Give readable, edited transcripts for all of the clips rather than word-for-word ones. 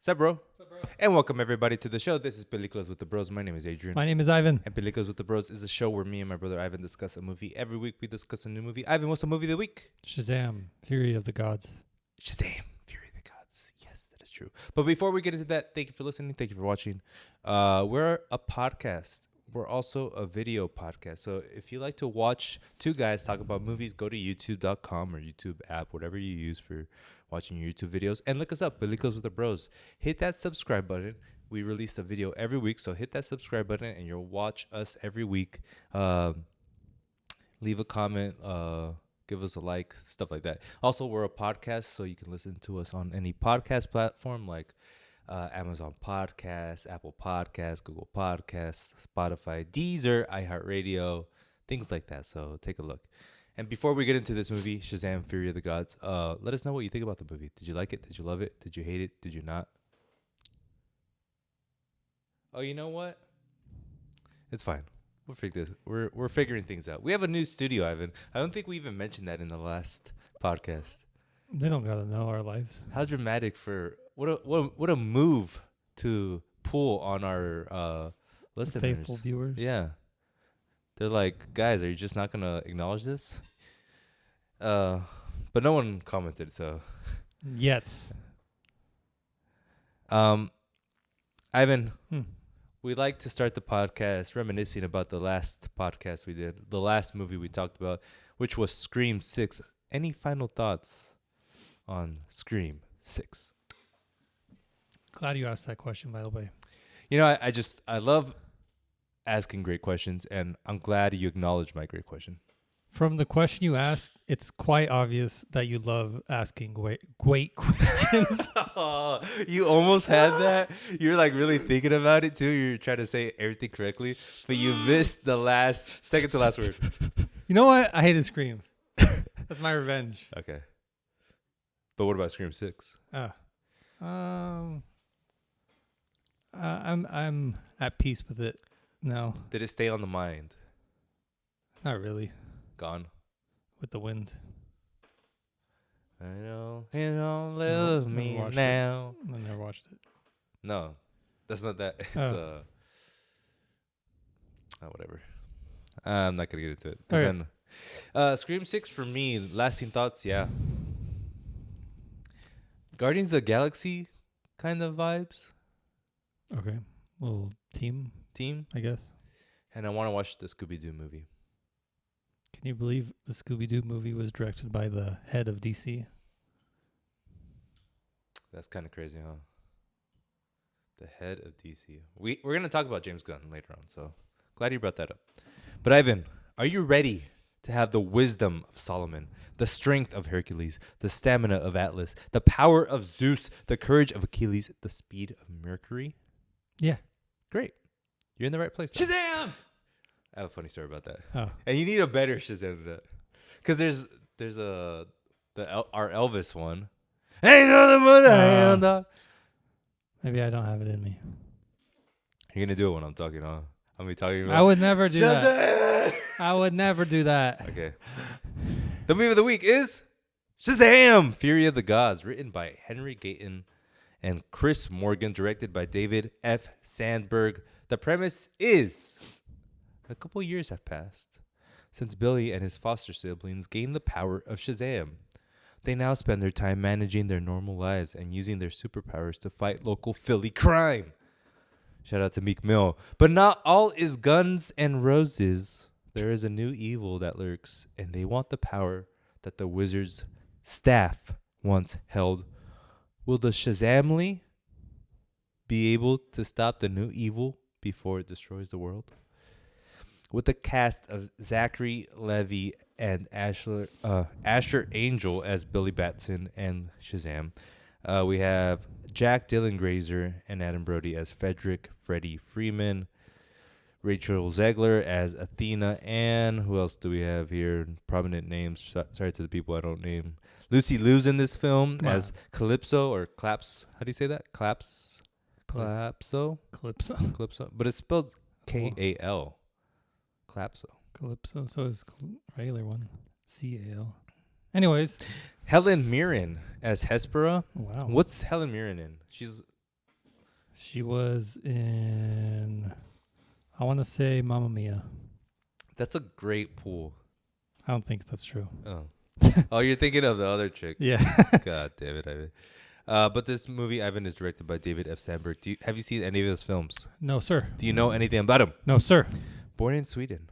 Sup, bro? And welcome everybody to the show. This is Peliculas with the Bros. My name is Adrian. My name is Ivan. And Peliculas with the Bros is a show where me and my brother Ivan discuss a movie. Every week we discuss a new movie. Ivan, what's the movie of the week? Shazam, Fury of the Gods. Shazam, Fury of the Gods. Yes, that is true. But before we get into that, thank you for listening. Thank you for watching. We're a podcast. We're also a video podcast. So if you like to watch two guys talk about movies, go to youtube.com or YouTube app, whatever you use for watching your YouTube videos, and look us up, Peliculas with the Bros. Hit that subscribe button. We release a video every week, so hit that subscribe button and you'll watch us every week. Leave a comment, give us a like, stuff like that. Also, we're a podcast, so you can listen to us on any podcast platform like Amazon Podcasts, Apple Podcasts, Google Podcasts, Spotify, Deezer, iHeartRadio, things like that. So take a look. And before we get into this movie, Shazam, Fury of the Gods, let us know what you think about the movie. Did you like it? Did you love it? Did you hate it? Did you not? Oh, you know what? It's fine. We'll figure this. We're figuring things out. We have a new studio, Ivan. I don't think we even mentioned that in the last podcast. They don't gotta know our lives. How dramatic for what a move to pull on our listeners. Faithful viewers. Yeah. They're like, guys, are you just not gonna acknowledge this? But no one commented, so Yet. Ivan, we like to start the podcast reminiscing about the last podcast we did, the last movie we talked about, which was Scream 6. Any final thoughts on Scream 6? Glad you asked that question, by the way. You know, I love asking great questions, and I'm glad you acknowledge my great question. From the question you asked, it's quite obvious that you love asking great questions. Oh, you almost had that. You're like really thinking about it too. You're trying to say everything correctly, but you missed the second to last word. You know what? I hate to Scream. That's my revenge. Okay. But what about Scream 6? I'm at peace with it now. Did it stay on the mind? Not really. Gone. With the wind. I know you don't love me now. I never watched it. No, that's not that. It's whatever. I'm not gonna get into it. Okay. Then, Scream 6 for me. Lasting thoughts, yeah. Guardians of the Galaxy kind of vibes. Okay. Little team, I guess. And I want to watch the Scooby-Doo movie. Can you believe the Scooby-Doo movie was directed by the head of DC? That's kind of crazy, huh? The head of DC. We're going to talk about James Gunn later on, so glad you brought that up. But Ivan, are you ready to have the wisdom of Solomon, the strength of Hercules, the stamina of Atlas, the power of Zeus, the courage of Achilles, the speed of Mercury? Yeah. Great. You're in the right place. Shazam! I have a funny story about that. Oh. And you need a better Shazam than that. Because there's our Elvis one. Ain't nothing but a hand dog. Maybe I don't have it in me. You're going to do it when I'm talking, huh? I'm going to be talking about I would never do Shazam! that. I would never do that. Okay. The movie of the week is Shazam! Fury of the Gods, written by Henry Gayton and Chris Morgan, directed by David F. Sandberg. The premise is a couple years have passed since Billy and his foster siblings gained the power of Shazam. They now spend their time managing their normal lives and using their superpowers to fight local Philly crime. Shout out to Meek Mill. But not all is guns and roses. There is a new evil that lurks, and they want the power that the wizard's staff once held. Will the Shazamly be able to stop the new evil before it destroys the world? With the cast of Zachary Levi and Asher Angel as Billy Batson and Shazam, we have Jack Dylan Grazer and Adam Brody as Freddie Freeman, Rachel Zegler as Athena, and who else do we have here? Prominent names. Sorry to the people I don't name. Lucy Liu's in this film as Calypso or Claps. How do you say that? Clapso? Calypso. But it's spelled K-A-L. Calypso. So is regular one. C-A-L. Anyways. Helen Mirren as Hespera. Wow. What's Helen Mirren in? She's She was in, I want to say Mamma Mia. That's a great pool. I don't think that's true. Oh. Oh, you're thinking of the other chick. Yeah. God damn it, Ivan. But this movie, Ivan, is directed by David F. Sandberg. Have you seen any of his films? No, sir. Do you know anything about him? No, sir. Born in Sweden.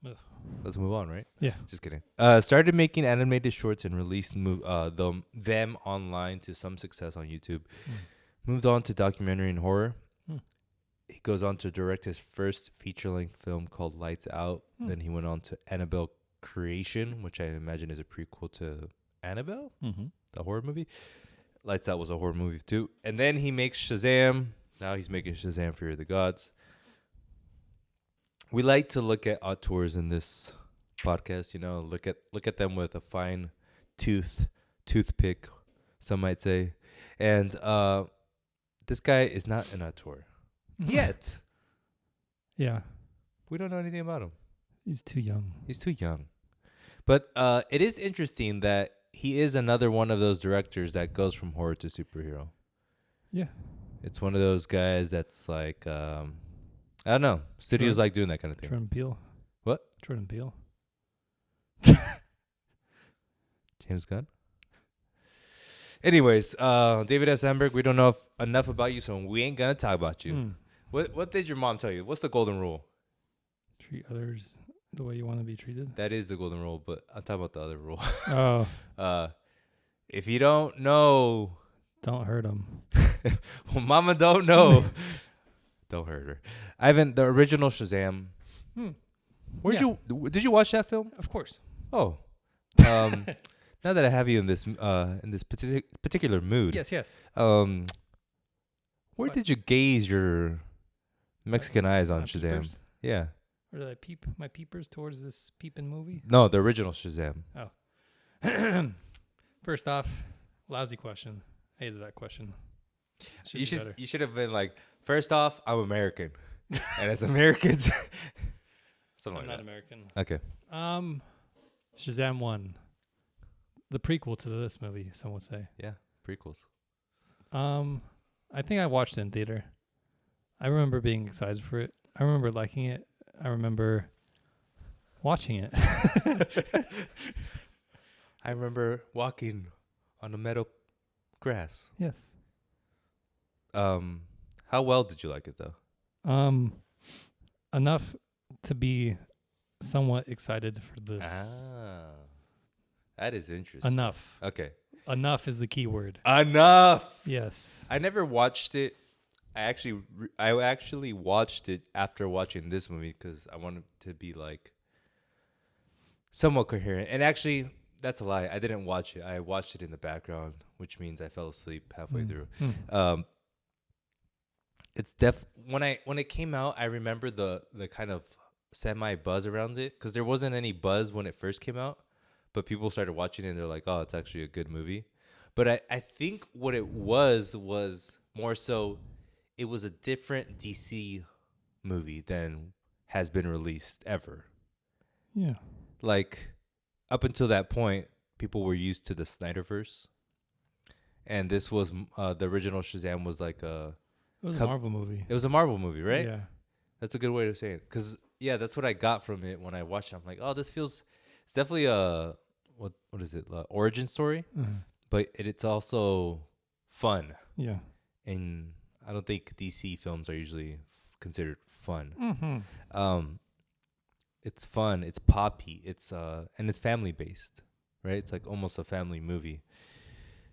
Ugh. Let's move on, right? Yeah. Just kidding. Started making animated shorts and released them online to some success on YouTube. Moved on to documentary and horror. He goes on to direct his first feature-length film called Lights Out. Then he went on to Annabelle Creation, which I imagine is a prequel to Annabelle, the horror movie. Lights Out was a horror movie too. And then he makes Shazam. Now he's making Shazam: Fury of the Gods. We like to look at auteurs in this podcast, you know, look at them with a fine toothpick, some might say. And this guy is not an auteur yet. Yeah. We don't know anything about him. He's too young. He's too young. But it is interesting that he is another one of those directors that goes from horror to superhero. Yeah. It's one of those guys that's like, I don't know. Studios like doing that kind of thing. Jordan Peele. What? Jordan Peele. James Gunn? Anyways, David F. Sandberg, we don't know enough about you, so we ain't going to talk about you. What did your mom tell you? What's the golden rule? Treat others the way you want to be treated. That is the golden rule, but I'm talking about the other rule. Oh. If you don't know... Don't hurt them. Well, mama don't know. Don't hurt her. Ivan, the original Shazam. Did you watch that film? Of course. Oh. Now that I have you in this particular mood. Yes. Where did you gaze your Mexican eyes on My Shazam? peepers? Yeah. Or did I peep my peepers towards this peeping movie? No, the original Shazam. Oh. First off, lousy question. Hated that question. You should have been like, first off, I'm American. And as Americans something I'm like not that. American. Okay. Shazam 1. The prequel to this movie, some would say. Yeah, prequels. I think I watched it in theater. I remember being excited for it. I remember liking it. I remember watching it. I remember walking on the meadow grass. Yes. How well did you like it though? Enough to be somewhat excited for this. That is interesting. Enough. Okay. Enough is the key word. Enough. Yes. I never watched it. I actually watched it after watching this movie because I wanted to be like somewhat coherent. And actually, that's a lie. I didn't watch it. I watched it in the background, which means I fell asleep halfway through. It's when it came out, I remember the kind of semi buzz around it because there wasn't any buzz when it first came out, but people started watching it and they're like, "Oh, it's actually a good movie." But I think what it was more so it was a different DC movie than has been released ever. Yeah. Like up until that point, people were used to the Snyderverse, and this was the original Shazam was like a. It was a Marvel movie. It was a Marvel movie, right? Yeah. That's a good way to say it. Because, yeah, that's what I got from it when I watched it. I'm like, oh, this feels... It's definitely a... What is it? Origin story. But it's also fun. Yeah. And I don't think DC films are usually considered fun. It's fun. It's poppy. It's and it's family-based, right? It's like almost a family movie.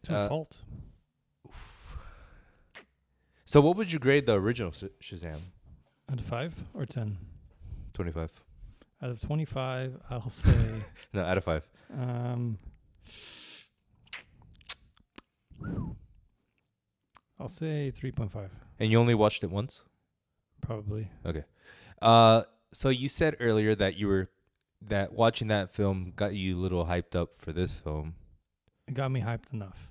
To a fault. So what would you grade the original Shazam? Out of 5 or 10? 25. Out of 25, I'll say... No, out of 5. I'll say 3.5. And you only watched it once? Probably. Okay. So you said earlier that watching that film got you a little hyped up for this film. It got me hyped enough.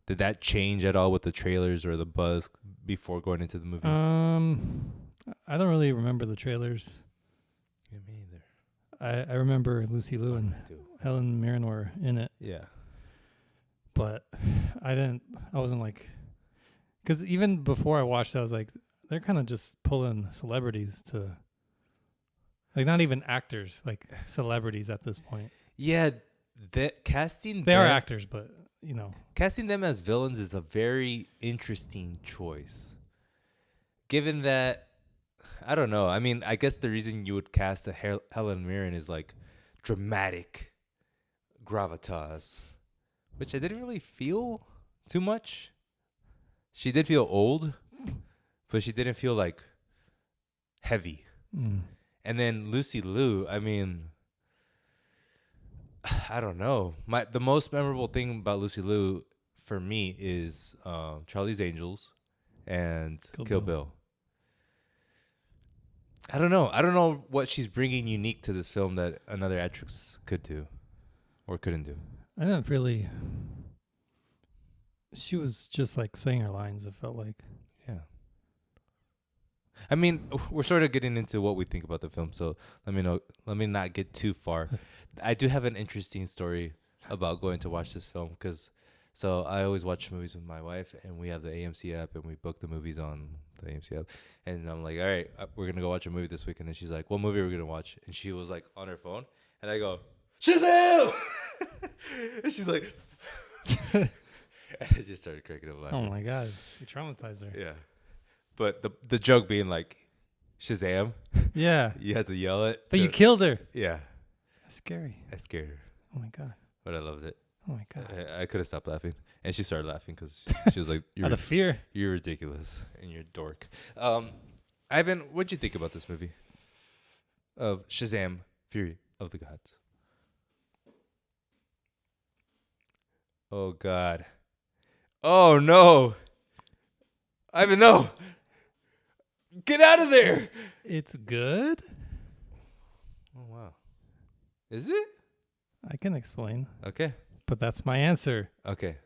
Did that change at all with the trailers or the buzz before going into the movie? I don't really remember the trailers. Yeah, me either. I remember Lucy Liu and Helen Mirren were in it. Yeah. but I wasn't like, because even before I watched it, I was like, they're kind of just pulling celebrities to, like, not even actors, like celebrities at this point. Yeah, that casting They are them, actors, but you know, casting them as villains is a very interesting choice. Given that, I don't know. I mean, I guess the reason you would cast a Helen Mirren is like dramatic gravitas, which I didn't really feel too much. She did feel old, but she didn't feel like heavy. And then Lucy Liu, I mean, I don't know. The most memorable thing about Lucy Liu for me is Charlie's Angels and Kill Bill. I don't know. I don't know what she's bringing unique to this film that another actress could do or couldn't do. I didn't really. She was just like saying her lines. It felt like. Yeah. I mean, we're sort of getting into what we think about the film, so let me know. Let me not get too far. I do have an interesting story about going to watch this film so I always watch movies with my wife, and we have the AMC app, and we book the movies on the AMC app. And I'm like, all right, we're gonna go watch a movie this weekend. And she's like, what movie are we gonna watch? And she was like on her phone, and I go, Shazam! And she's like, and I just started cracking up laughing. Oh my god, you traumatized her. Yeah. But the joke being like, Shazam, Yeah, you had to yell it. but you killed her. Yeah, That's scary. I scared her, Oh my god. but I loved it. Oh my god. I could have stopped laughing, and she started laughing because she was like, Out of fear. "You're ridiculous and you're a dork." Ivan, what'd you think about this movie? Of Shazam, Fury of the Gods. Oh God. Oh no. Ivan, no. Get out of there. It's good. Oh wow. Is it? I can explain, Okay. but that's my answer. Okay.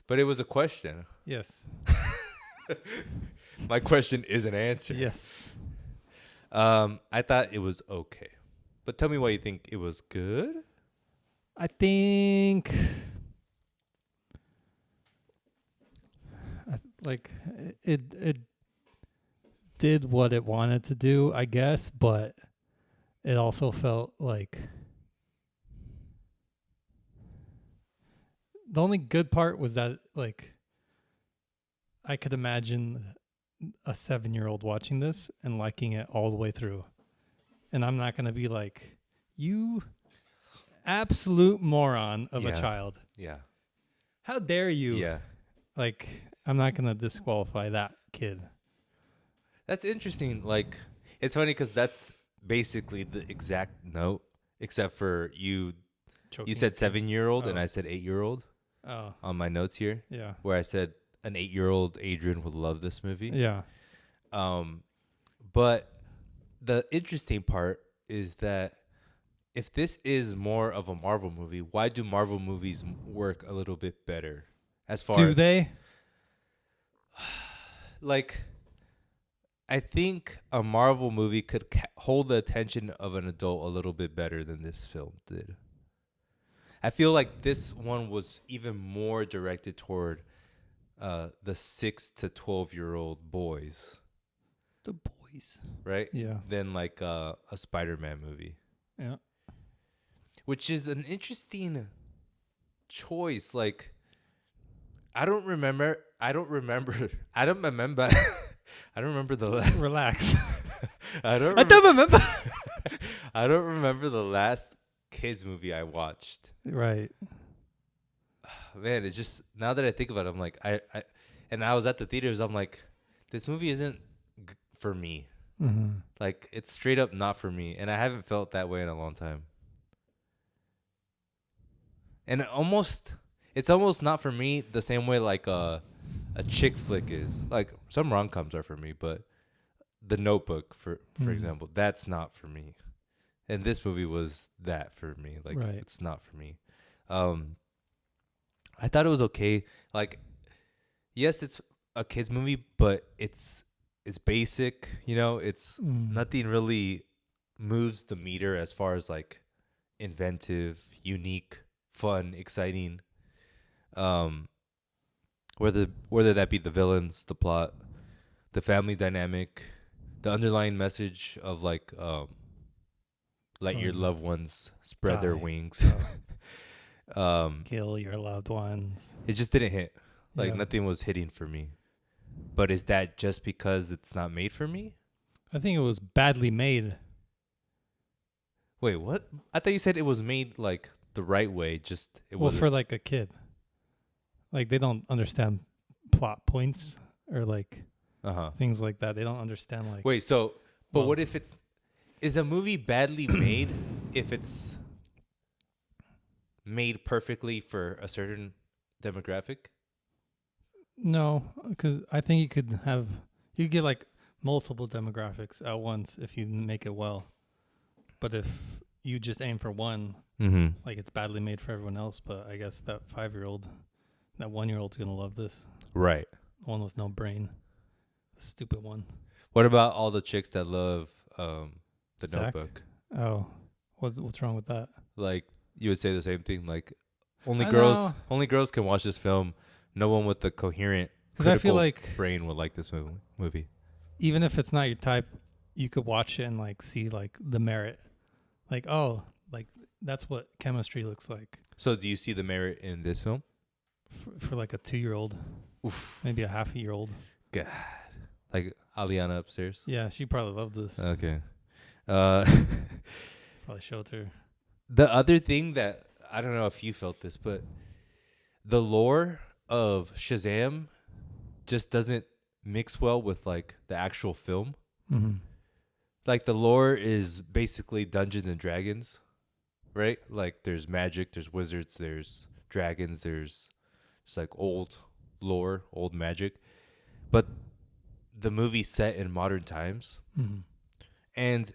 But it was a question. Yes. My question is an answer. Yes. I thought it was okay. But tell me why you think it was good. I think like it did what it wanted to do, I guess, but it also felt like the only good part was that like I could imagine a 7-year-old watching this and liking it all the way through. And I'm not going to be like, you absolute moron of a child. Yeah. How dare you? Yeah. Like, I'm not going to disqualify that kid. That's interesting. Like, it's funny because that's basically the exact note, except for you. Choking You said 7-year-old, and Oh. I said 8-year-old Oh, on my notes here, yeah. where I said an 8-year-old Adrian would love this movie. Yeah. But the interesting part is that if this is more of a Marvel movie, why do Marvel movies work a little bit better? As far Do as they? like, I think a Marvel movie could hold the attention of an adult a little bit better than this film did. I feel like this one was even more directed toward the 6 to 12-year-old boys, The boys. right? Yeah. Than like a Spider-Man movie, Yeah. which is an interesting choice. Like, I don't remember. I don't remember the last. Relax. I don't I don't remember. I don't remember the last kids movie I watched. Right. Man, it's just, now that I think about it, I'm like, and I was at the theaters. I'm like, this movie isn't for me. Mm-hmm. Like, it's straight up not for me, and I haven't felt that way in a long time. And it's almost not for me the same way like a chick flick is. Like, some rom-coms are for me, but The Notebook, for example, that's not for me. And this movie was that for me. Like, Right. It's not for me. I thought it was okay. Like, yes, it's a kids movie, but it's basic. You know, it's nothing really moves the meter as far as like inventive, unique, fun, exciting. Um, whether that be the villains, the plot, the family dynamic, the underlying message of like let your loved ones spread their Die. wings. Kill your loved ones. It just didn't hit. Like Yeah. nothing was hitting for me. But is that just because it's not made for me? I think it was badly made. Wait, what? I thought you said it was made like the right way. Just it Well, wasn't. for like a kid, like they don't understand plot points or like Uh-huh. things like that. They don't understand like. Wait, so but Well- what if it's is a movie badly made if it's made perfectly for a certain demographic? No, because I think you could get like multiple demographics at once if you make it well. But if you just aim for one, Mm-hmm. like it's badly made for everyone else. But I guess that 5-year-old, that 1-year-old's gonna love this. Right. One with no brain, the stupid one. What about all the chicks that love the Zach? Notebook? Oh, what's wrong with that? Like you would say the same thing. Like I know. only girls can watch this film. No one with a coherent, Because I critical feel like brain would like this movie. even if it's not your type, you could watch it and like see like the merit. Like, oh, like that's what chemistry looks like So, do you see the merit in this film? for like a 2-year-old, Oof. maybe a half a year old. God. Like Aliana upstairs. Yeah, she probably loved this. Okay. Probably show it to her. The other thing that I don't know if you felt this, but the lore of Shazam just doesn't mix well with like the actual film. Mm-hmm. Like the lore is basically Dungeons and Dragons, right? Like there's magic, there's wizards, there's dragons, there's just like old lore, old magic. But the movie's set in modern times Mm-hmm. and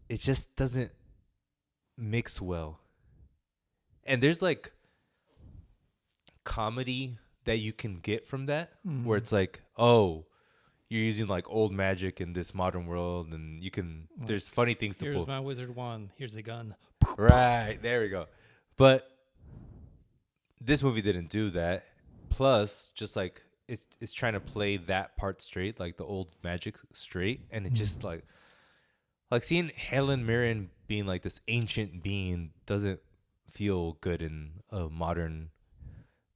it just doesn't mix well. And there's like comedy that you can get from that where it's like, oh, you're using like old magic in this modern world and you can Like, there's funny things to Here's pull. my wizard wand. Here's a gun. Right, there we go. But this movie didn't do that. Plus, just like it's trying to play that part straight, like the old magic straight, and it just like seeing Helen Mirren being like this ancient being doesn't feel good in a modern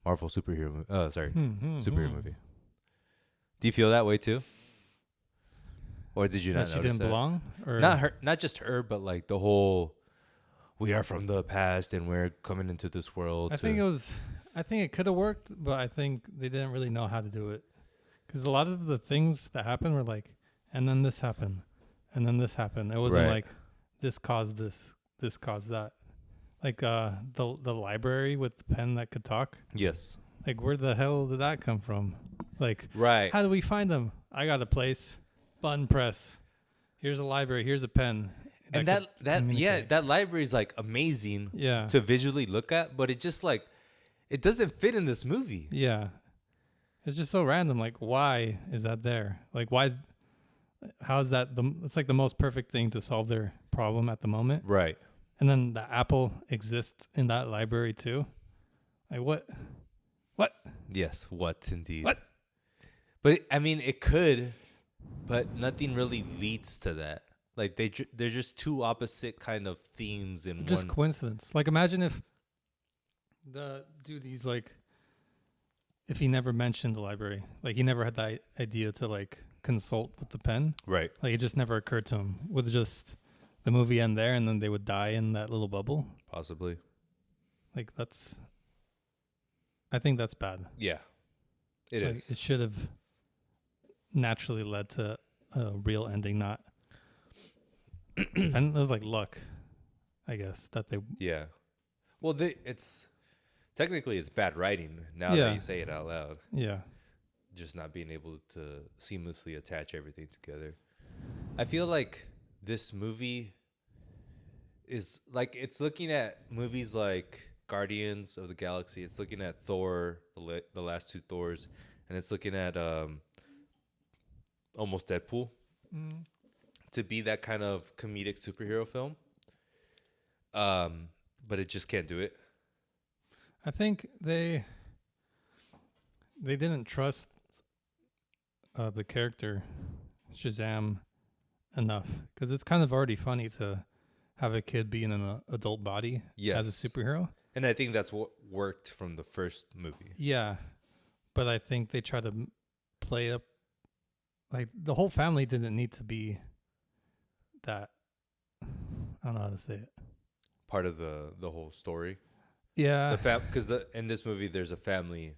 Marvel superhero movie. Superhero movie. Do you feel that way too? Or did you That not she notice didn't that? belong? Or Not her, not just her, but like the whole. We are from the past, and we're coming into this world. I think it could have worked, but I think they didn't really know how to do it. Because a lot of the things that happened were like, and then this happened, and then this happened. It wasn't Right. like this caused this caused that. Like the library with the pen that could talk. Yes. Like where the hell did that come from? Like Right. how do we find them? I got a place. Button press. Here's a library. Here's a pen. And could that communicate. that library is like amazing Yeah. to visually look at, but it just like it doesn't fit in this movie. Yeah. It's just so random. Like, why is that there? Like, why? How is that? It's like the most perfect thing to solve their problem at the moment. Right. And then the apple exists in that library too. Like, what? What? Yes. What indeed. What? But I mean, it could, but nothing really leads to that. Like they're just two opposite kind of themes in Just one. coincidence. Like, imagine if the dude, he's like, if he never mentioned the library, like he never had the idea to like consult with the pen. Right. Like it just never occurred to him. Would just the movie end there and then they would die in that little bubble? Possibly. Like I think that's bad. Yeah. It is. Like, it should have naturally led to a real ending, not. And it was like luck, I guess, that they. Yeah. Well, it's technically it's bad writing now Yeah. that you say it out loud. Yeah. Just not being able to seamlessly attach everything together. I feel like this movie is like it's looking at movies like Guardians of the Galaxy. It's looking at Thor, the last two Thors, and it's looking at almost Deadpool to be that kind of comedic superhero film. But it just can't do it. I think they they didn't trust the character Shazam enough because it's kind of already funny to have a kid be in an adult body as a superhero. And I think that's what worked from the first movie. Yeah, but I think they try to play up like the whole family didn't need to be that. I don't know how to say it. Part of the whole story. Yeah, Because in this movie there's a family.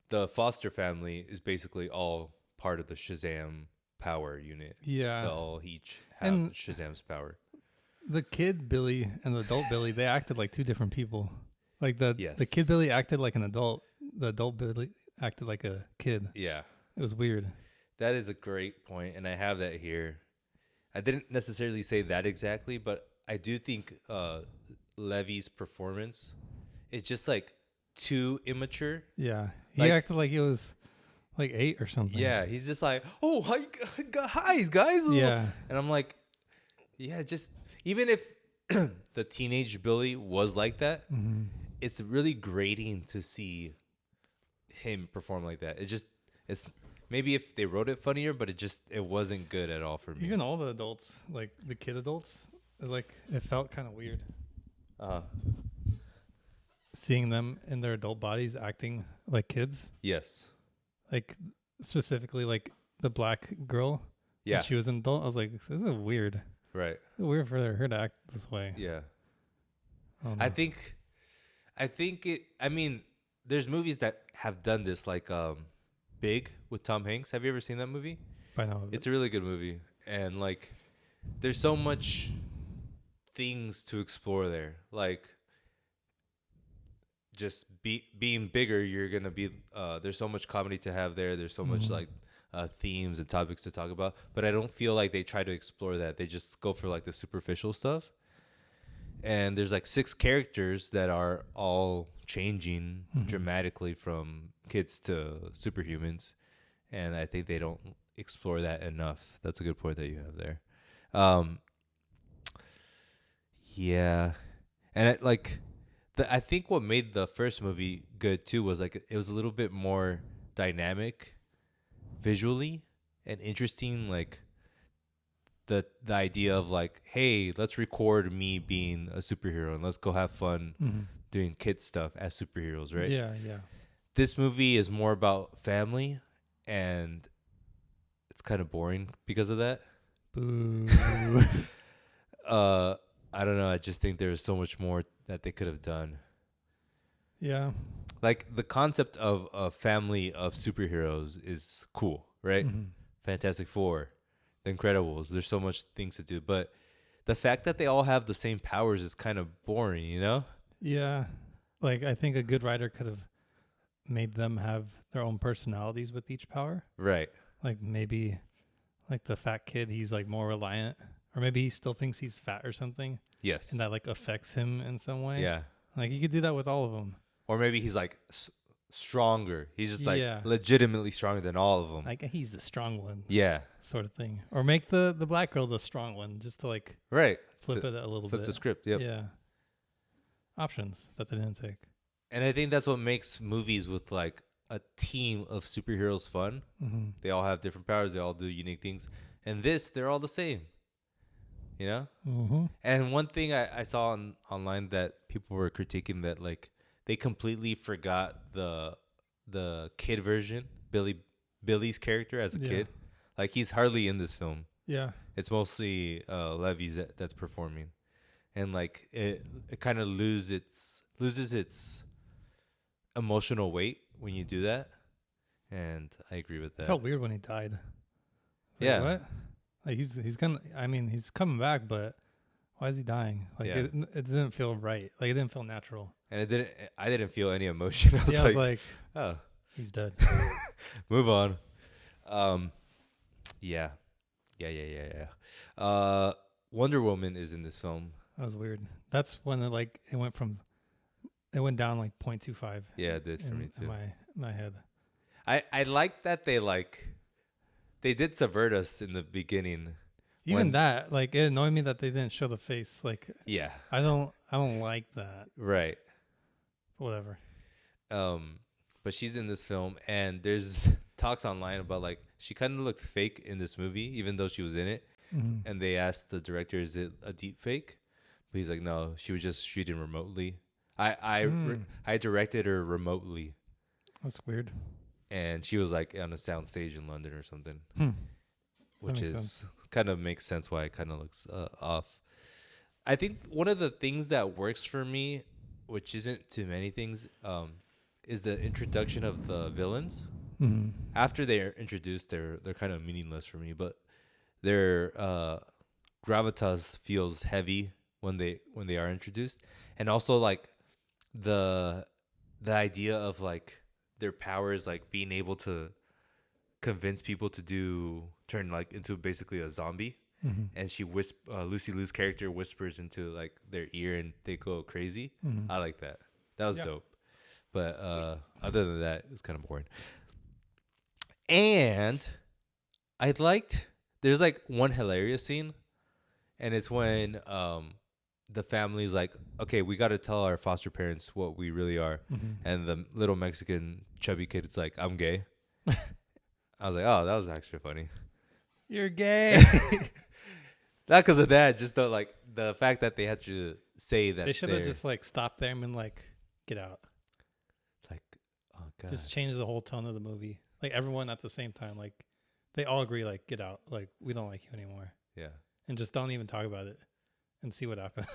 The Foster family is basically all part of the Shazam power unit. yeah. They all each have And Shazam's power. the kid Billy and the adult Billy, they acted like two different people. Like the kid Yes. Billy acted like an adult. The adult Billy acted like a kid. Yeah. It was weird. That is a great point, and I have that here. I didn't necessarily say that exactly, but I do think Levy's performance is just like too immature. Yeah, he Like- acted like he was like 8 or something. Yeah, he's just like, oh, hi guys. Yeah. And I'm like, yeah, just even if the teenage Billy was like that, hmm it's really grating to see him perform like that. It's maybe if they wrote it funnier, but it wasn't good at all for me. Even all the adults, like the kid adults, it felt kind of weird seeing them in their adult bodies acting like kids. Yes. Like specifically like the black girl. Yeah. When she was an adult. I was like, this is weird. Right. It's weird for her to act this way. Yeah. don't I know. think it. I mean, there's movies that have done this, like Big with Tom Hanks. Have you ever seen that movie? I know. It's a really good movie, and like, there's so much things to explore there. Like, just being bigger, you're gonna be. There's so much comedy to have there. There's so much like themes and topics to talk about. But I don't feel like they try to explore that. They just go for like the superficial stuff. And there's like 6 characters that are all changing dramatically from kids to superhumans, and I think they don't explore that enough. That's a good point that you have there. Yeah, and I think what made the first movie good too was like it was a little bit more dynamic, visually and interesting. Like the idea of like, hey, let's record me being a superhero and let's go have fun doing kid stuff as superheroes, right? Yeah, yeah. This movie is more about family, and it's kind of boring because of that. Boo. I don't know. I just think there's so much more that they could have done. Yeah. Like the concept of a family of superheroes is cool, right? Fantastic Four, The Incredibles. There's so much things to do, but the fact that they all have the same powers is kind of boring, you know? Yeah. Like I think a good writer could have made them have their own personalities with each power. Right. Like maybe like the fat kid, he's like more reliant, or maybe he still thinks he's fat or something, Yes. and that like affects him in some way. Yeah. Like you could do that with all of them. Or maybe he's like stronger. He's just like Yeah. legitimately stronger than all of them. Like he's the strong one, Yeah. sort of thing. Or make the black girl the strong one, just to like Right. flip it a little Flip bit. the script. Yep. Yeah. Options that they didn't take. And I think that's what makes movies with like a team of superheroes fun. They all have different powers. They all do unique things. And they're all the same. You know? And one thing I saw online that people were critiquing, that like they completely forgot the kid version, Billy's character as a kid. Like he's hardly in this film. Yeah. It's mostly Levy's that's performing. And like it kind of loses its emotional weight when you do that. And I agree with that. It felt weird when he died. Like, Yeah. what? Like he's gonna. I mean, he's coming back, but why is he dying? Like Yeah. it didn't feel right. Like it didn't feel natural. And I didn't feel any emotion. I I was like, oh, he's dead. move on. Yeah. Wonder Woman is in this film. That was weird. That's when it went down like 0.25. Yeah, it did for me too. In my head. I like that they did subvert us in the beginning. Even that, like, it annoyed me that they didn't show the face. Like, Yeah. I don't like that. Right. Whatever. But but she's in this film, and there's talks online about like she kind of looked fake in this movie, even though she was in it. Mm-hmm. And they asked the director, "Is it a deep fake?" But he's like, "No, she was just shooting remotely. I directed her remotely, That's weird. and she was like on a sound stage in London or something, Hmm. which makes is sense. kind of makes sense why it kind of looks off. I think one of the things that works for me, which isn't too many things, is the introduction of the villains. Mm-hmm. After they're introduced, they're kind of meaningless for me, but their gravitas feels heavy when they are introduced, and also like the the idea of like their powers, like being able to convince people to turn like into basically a zombie. Mm-hmm. And Lucy Liu's character whispers into like their ear and they go crazy. Mm-hmm. I like that. That was Yeah. dope. But other than that, it was kind of boring. And I liked there's like one hilarious scene, and it's when the family's like, okay, we got to tell our foster parents what we really are. Mm-hmm. And the little Mexican chubby kid is like, I'm gay. I was like, oh, that was actually funny. You're gay. Not because of that, just the fact that they had to say that They should have just like stopped there and been like, "Get out." like, oh god, Just change the whole tone of the movie. Like everyone at the same time, like they all agree, like, "Get out." Like we don't like you anymore, yeah. and just don't even talk about it and see what happens.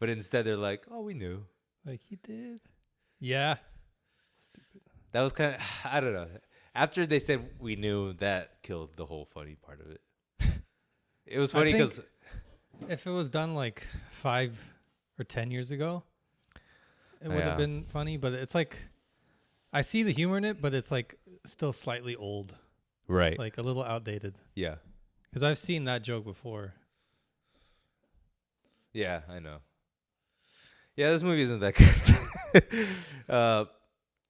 But instead, they're like, oh, we knew. Like he did. Yeah. Stupid. That was kind of I don't know. After they said we knew, that killed the whole funny part of it. It was funny because if it was done like 5 or 10 years ago, it would Yeah. have been funny. But it's like I see the humor in it, but it's like still slightly old, right, like a little outdated. yeah, Because I've seen that joke before. yeah, I know. Yeah, this movie isn't that good.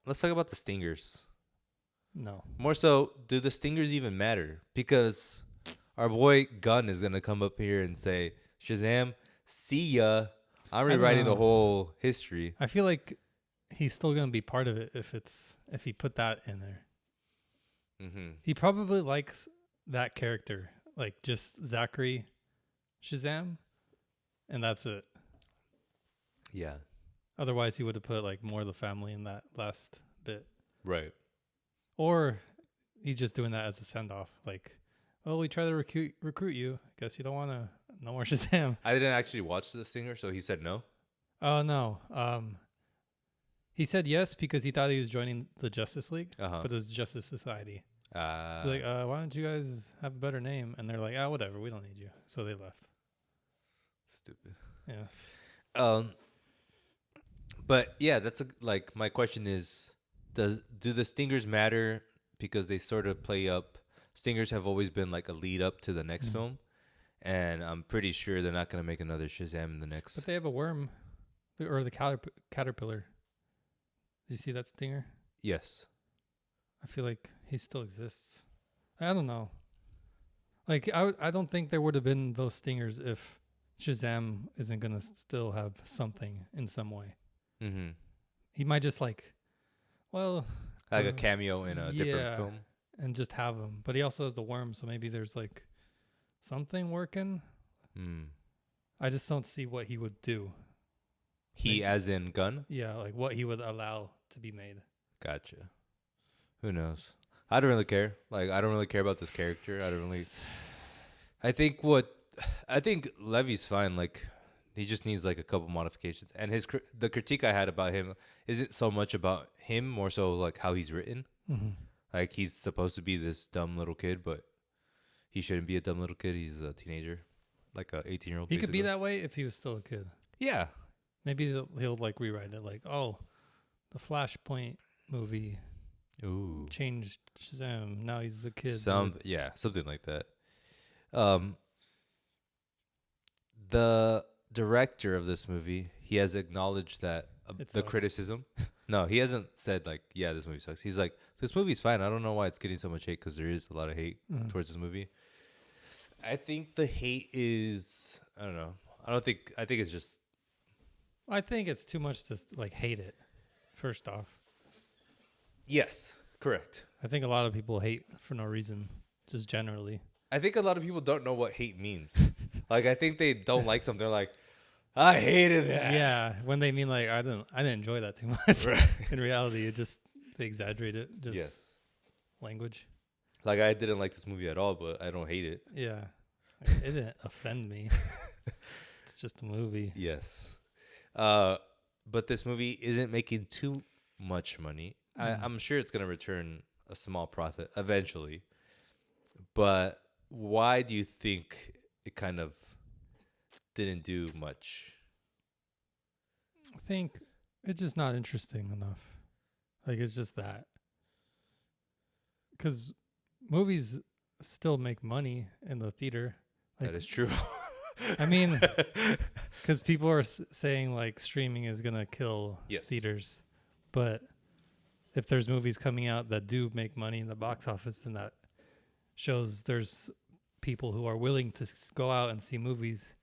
Let's talk about the stingers. No. More so, do the stingers even matter? Because our boy Gunn is gonna come up here and say, "Shazam, see ya. I'm I don't rewriting the know. whole history." I feel like he's still gonna be part of it if he put that in there. Mm-hmm. He probably likes that character, like just Zachary Shazam, and that's it. Yeah. Otherwise, he would have put like more of the family in that last bit, Right. or he's just doing that as a send off. Like, oh, we try to recruit you. Guess you don't want to no more Shazam. I didn't actually watch the stinger, so he said no. Oh no. He said yes because he thought he was joining the Justice League, Uh-huh. but it was Justice Society. Uh, So like, why don't you guys have a better name? And they're like, whatever, we don't need you. So they left. Stupid. Yeah. But yeah, that's like my question is, do the stingers matter because they sort of play up? Stingers have always been like a lead up to the next film, and I'm pretty sure they're not gonna make another Shazam in the next. But they have a worm, or the caterpillar. Did you see that stinger? Yes. I feel like he still exists. I don't know. Like I don't think there would have been those stingers if Shazam isn't gonna still have something in some way. Mm-hmm. He might just like, well, Like a cameo in a different yeah. film. and just have him. But he also has the worm, so maybe there's like something working. Mm. I just don't see what he would do. He, as in Gun. Yeah, like what he would allow to be made. Gotcha. Who knows? I don't really care. Like, I don't really care about this character. I don't really. I think Levy's fine. Like, he just needs like a couple modifications. And the critique I had about him isn't so much about him, more so like how he's written. Mm-hmm. Like, he's supposed to be this dumb little kid, but he shouldn't be a dumb little kid. He's a teenager, like a 18-year-old. He could be that way if he was still a kid. Yeah. Maybe he'll like rewrite it. Like, oh, the Flashpoint movie Ooh. changed Shazam. Now he's a kid. Something like that. The director of this movie, he has acknowledged that It the sucks. criticism. No, he hasn't said like, yeah, this movie sucks. He's like, this movie's fine. I don't know why it's getting so much hate, because there is a lot of hate towards this movie. I think the hate is, I don't know. I think it's just, I think it's too much to like hate it. First off, Yes, correct. I think a lot of people hate for no reason, just generally. I think a lot of people don't know what hate means. Like, I think they don't like something. They're like, I hated that. Yeah, when they mean like I didn't enjoy that too much. Right. In reality, it just they exaggerate it. Just Yes. language. Like, I didn't like this movie at all, but I don't hate it. Yeah, like, it didn't offend me. It's just a movie. Yes. But this movie isn't making too much money. I'm sure it's going to return a small profit eventually. But why do you think it kind of didn't do much? I think it's just not interesting enough. Like it's just that. Because movies still make money in the theater. Like, That is true. I mean, because people are saying like streaming is gonna kill Yes. theaters, but if there's movies coming out that do make money in the box office, then that shows there's people who are willing to go out and see movies.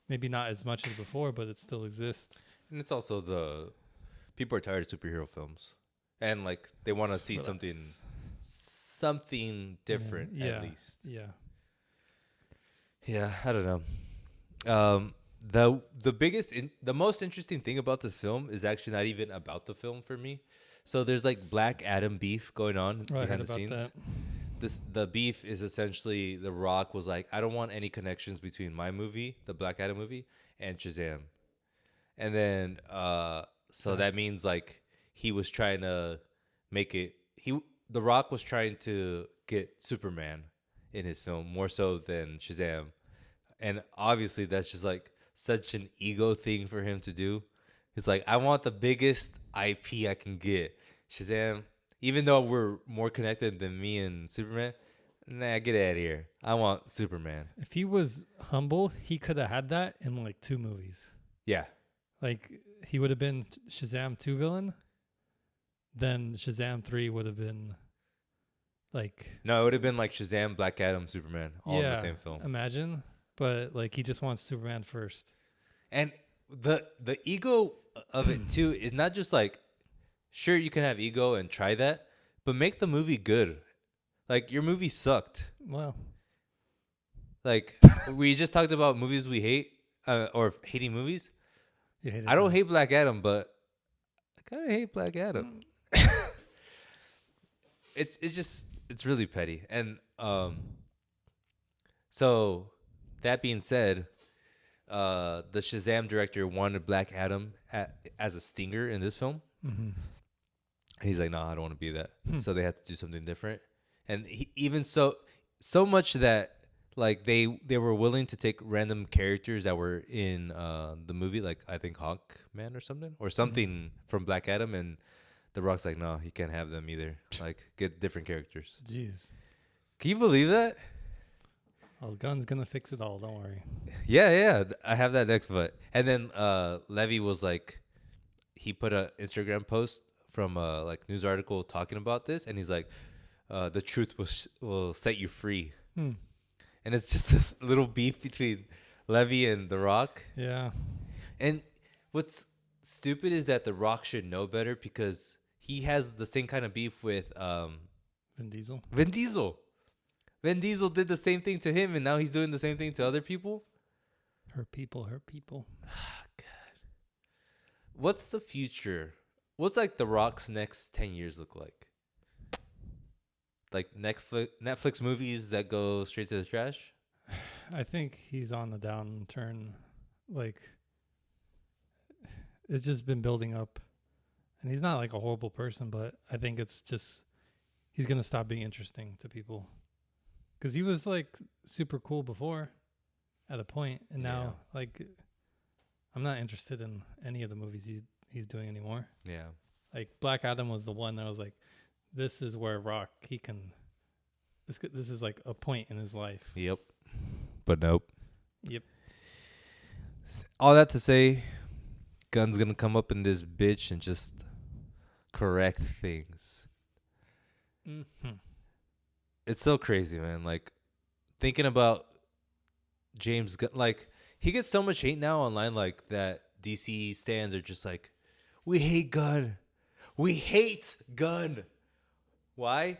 Maybe not as much as before, but it still exists. And it's also the people are tired of superhero films, and like they want to see So something different yeah, at least. Yeah. Yeah, I don't know. The most interesting thing about this film is actually not even about the film for me. So there's like Black Adam beef going on Oh, I behind heard the about scenes. that. The beef is essentially The Rock was like, I don't want any connections between my movie, the Black Adam movie, and Shazam. And then so that means like he was trying to make it The Rock was trying to get Superman in his film more so than Shazam. And obviously that's just like such an ego thing for him to do. It's like, I want the biggest IP I can get. Shazam, even though we're more connected than me and Superman, nah, get out of here. I want Superman. If he was humble, he could have had that in like 2 movies. Yeah. Like he would have been Shazam 2 villain. Then Shazam 3 would have been like No, it would have been like Shazam, Black Adam, Superman, all in the same film. Imagine, but like he just wants Superman first. And the ego of it too is not just like, sure, you can have ego and try that, but make the movie good. Like, your movie sucked. Well, Like, we just talked about movies we hate or hating movies. you hated I don't that. hate Black Adam, but I kind of hate Black Adam. It's really petty. And so that being said, the Shazam director wanted Black Adam as a stinger in this film. Mm-hmm. He's like, no, I don't want to be that. So they had to do something different. And even so much that like they were willing to take random characters that were in the movie, like I think Hawkman or something from Black Adam, and The Rock's like, no, he can't have them either. Like, get different characters. Jeez. Can you believe that? Well, Gun's gonna fix it all. Don't worry. Yeah. I have that next, but and then Levy was like, he put an Instagram post from a like news article talking about this, and he's like, the truth will set you free. And it's just this little beef between Levy and The Rock. Yeah. And what's stupid is that The Rock should know better because he has the same kind of beef with Vin Diesel. Vin Diesel. Vin Diesel did the same thing to him, and now he's doing the same thing to other people. Hurt people. God. What's the future? What's like The Rock's next 10 years look like? Like Netflix movies that go straight to the trash? I think he's on the downturn. Like, it's just been building up. And he's not like a horrible person, but I think it's just, he's going to stop being interesting to people. Because he was like super cool before at a point. And now, like, I'm not interested in any of the movies he's doing anymore. Yeah. Like, Black Adam was the one that was like, this is where Rock, he can, this is like a point in his life. Yep. But nope. Yep. All that to say, Gun's gonna come up in this bitch and just correct things. Mm-hmm. It's so crazy, man. Like, thinking about James Gunn, like, he gets so much hate now online, like, that DC stands are just like, we hate Gunn. We hate Gunn. Why?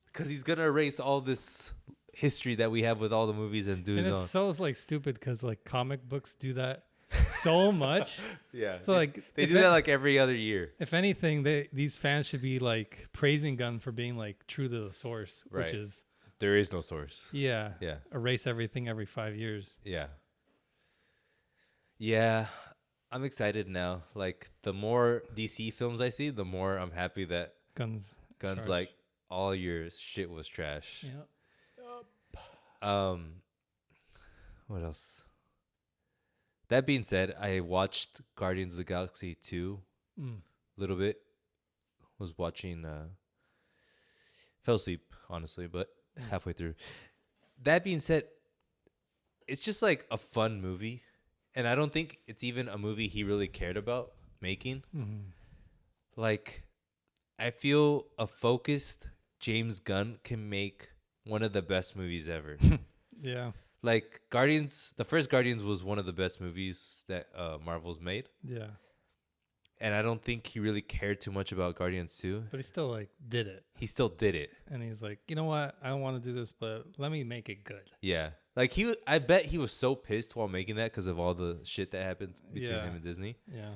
Because he's gonna erase all this history that we have with all the movies and do And his it's own. so like stupid because like comic books do that so much. Yeah. So like They do that like every other year. if anything, these fans should be like praising Gunn for being like true to the source, Right. which is There is no source. yeah, Yeah. erase everything every 5 years. Yeah. Yeah. I'm excited now. Like the more DC films I see, the more I'm happy that Gunn's Gunn's charge. like all your shit was trash. Yeah. What else? That being said, I watched Guardians of the Galaxy 2 a little bit. Was watching fell asleep, honestly, but halfway through. That being said, it's just like a fun movie. And I don't think it's even a movie he really cared about making. Like, I feel a focused James Gunn can make one of the best movies ever. Yeah. Like, the first Guardians was one of the best movies that Marvel's made. Yeah. And I don't think he really cared too much about Guardians 2. But he still like did it. He still did it. And he's like, you know what? I don't want to do this, but let me make it good. Yeah. Like, I bet he was so pissed while making that because of all the shit that happened between Yeah. him and Disney. Yeah.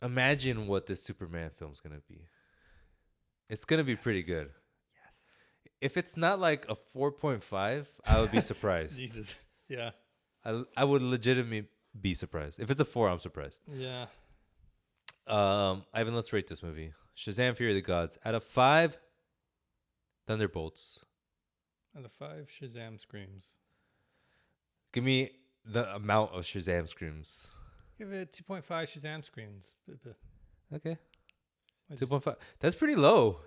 Imagine what this Superman film's going to be. It's going to be pretty good. If it's not like a 4.5, I would be surprised. Jesus. Yeah. I would legitimately be surprised. If it's a 4, I'm surprised. Yeah. Ivan, let's rate this movie. Shazam! Fury of the Gods. Out of 5, Thunderbolts. Out of 5, Shazam screams. Give me the amount of Shazam screams. Give it 2.5 Shazam screams. Okay. I just- 2.5. That's pretty low.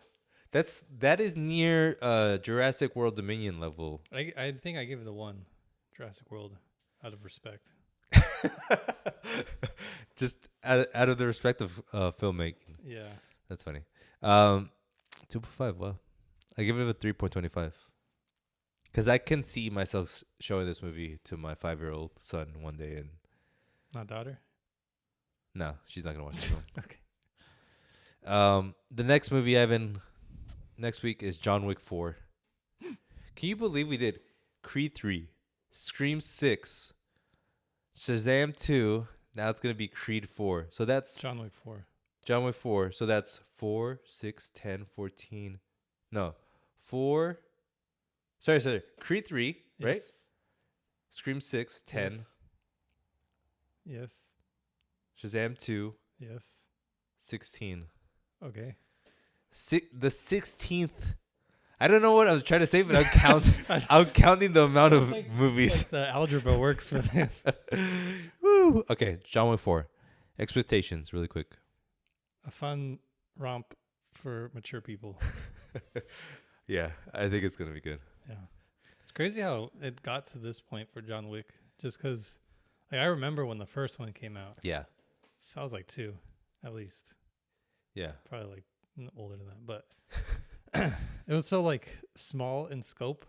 That is near Jurassic World Dominion level. I think I give it a 1. Jurassic World, out of respect. Just out of the respect of filmmaking. Yeah. That's funny. 2.5. Wow. I give it a 3.25. Because I can see myself showing this movie to my 5-year-old son one day, and Not daughter? no, she's not gonna watch the Okay. film. The next movie, Evan, next week is John Wick 4. Can you believe we did Creed 3, Scream 6, Shazam 2? Now it's gonna be Creed 4. So that's John Wick 4. John Wick 4. So that's 4, 6, 10, 14. No, 4. Sorry. Creed 3, right? Yes. Scream 6, 10. Yes. Shazam 2, Yes. 16. Okay. The 16th. I don't know what I was trying to say, but I'm counting the amount of movies. Like the algebra works for this. Woo. Okay, John Wick 4. Expectations, really quick. A fun romp for mature people. Yeah, I think it's gonna be good. Yeah. It's crazy how it got to this point for John Wick. Just because, like, I remember when the first one came out. Yeah, So I was like 2, at least. yeah, Probably like older than that. But it was so like small in scope,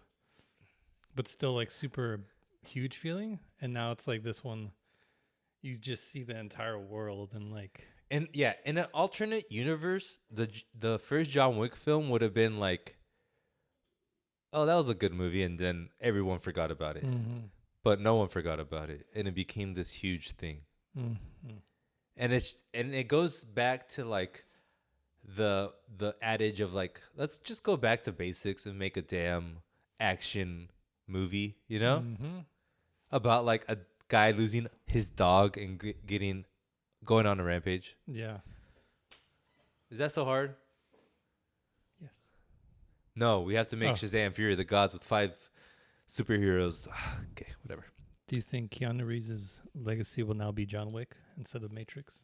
but still like super huge feeling. And now it's like this one, you just see the entire world and like. and yeah. In an alternate universe, the first John Wick film would have been like, oh, that was a good movie, and then everyone forgot about it. Mm-hmm. But no one forgot about it, and it became this huge thing. Mm-hmm. And it goes back to like the adage of like, let's just go back to basics and make a damn action movie, you know? Mm-hmm. About like a guy losing his dog and going on a rampage. Yeah. Is that so hard? Yes. No, we have to make Oh. Shazam! Fury of the Gods with 5 superheroes. Okay, whatever. Do you think Keanu Reeves' legacy will now be John Wick instead of Matrix?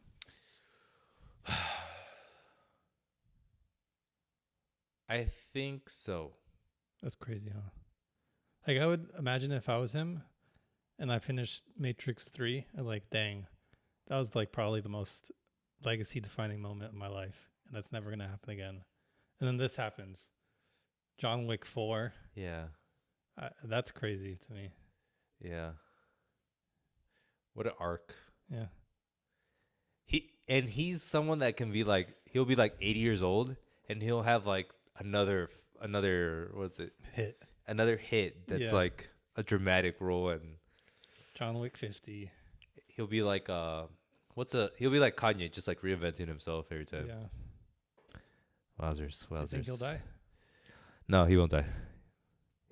I think so. That's crazy, huh? Like, I would imagine if I was him and I finished Matrix 3, I'm like, dang, that was like probably the most legacy defining moment in my life. And that's never going to happen again. And then this happens. John Wick 4. Yeah. That's crazy to me. Yeah. What an arc. Yeah. He's someone that can be like, he'll be like 80 years old and he'll have like another what's it? Hit. Another hit that's Yeah. like a dramatic role, and John Wick 50. he'll be like he'll be like Kanye, just like reinventing himself every time. Yeah. Wowzers. Do you think he'll die? No, he won't die.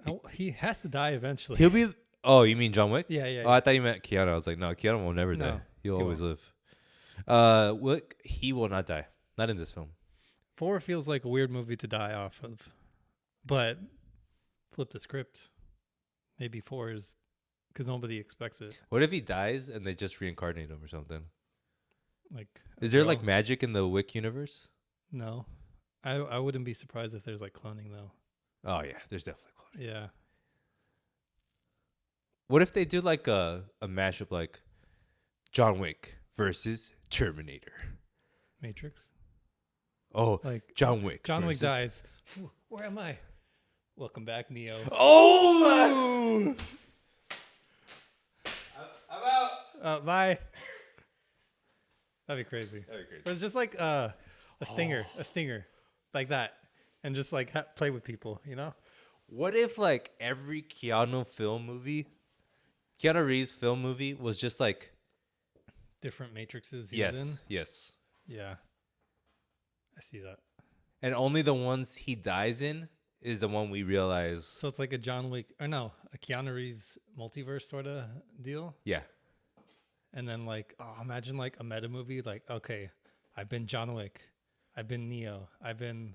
Oh, he has to die eventually. He'll be. Oh, you mean John Wick? Yeah, yeah. Oh, I thought you meant Keanu. I was like, no, Keanu will never die. No, He'll he always won't. live. What? He will not die. Not in this film. 4 feels like a weird movie to die off of, but flip the script. Maybe 4 is because nobody expects it. What if he dies and they just reincarnate him or something? Like, Is there girl- like magic in the Wick universe? No, I wouldn't be surprised if there's like cloning though. Oh yeah, there's definitely cloning. Yeah, What if they do like a mashup, like John Wick versus Terminator? Matrix. Oh, Like John Wick. John Wick versus- dies. Where am I? Welcome back, Neo. Oh! I'm out. Bye. That'd be crazy. That'd be Or crazy. just like a stinger, like that, and just like play with people, you know? What if like every Keanu Reeves film movie was just like Different matrices. He was yes, in. Yeah. I see that. and only the ones he dies in is the one we realize. So it's like a John Wick, or no, a Keanu Reeves multiverse sort of deal. Yeah, And then like, imagine like a meta movie. Like, okay, I've been John Wick, I've been Neo, I've been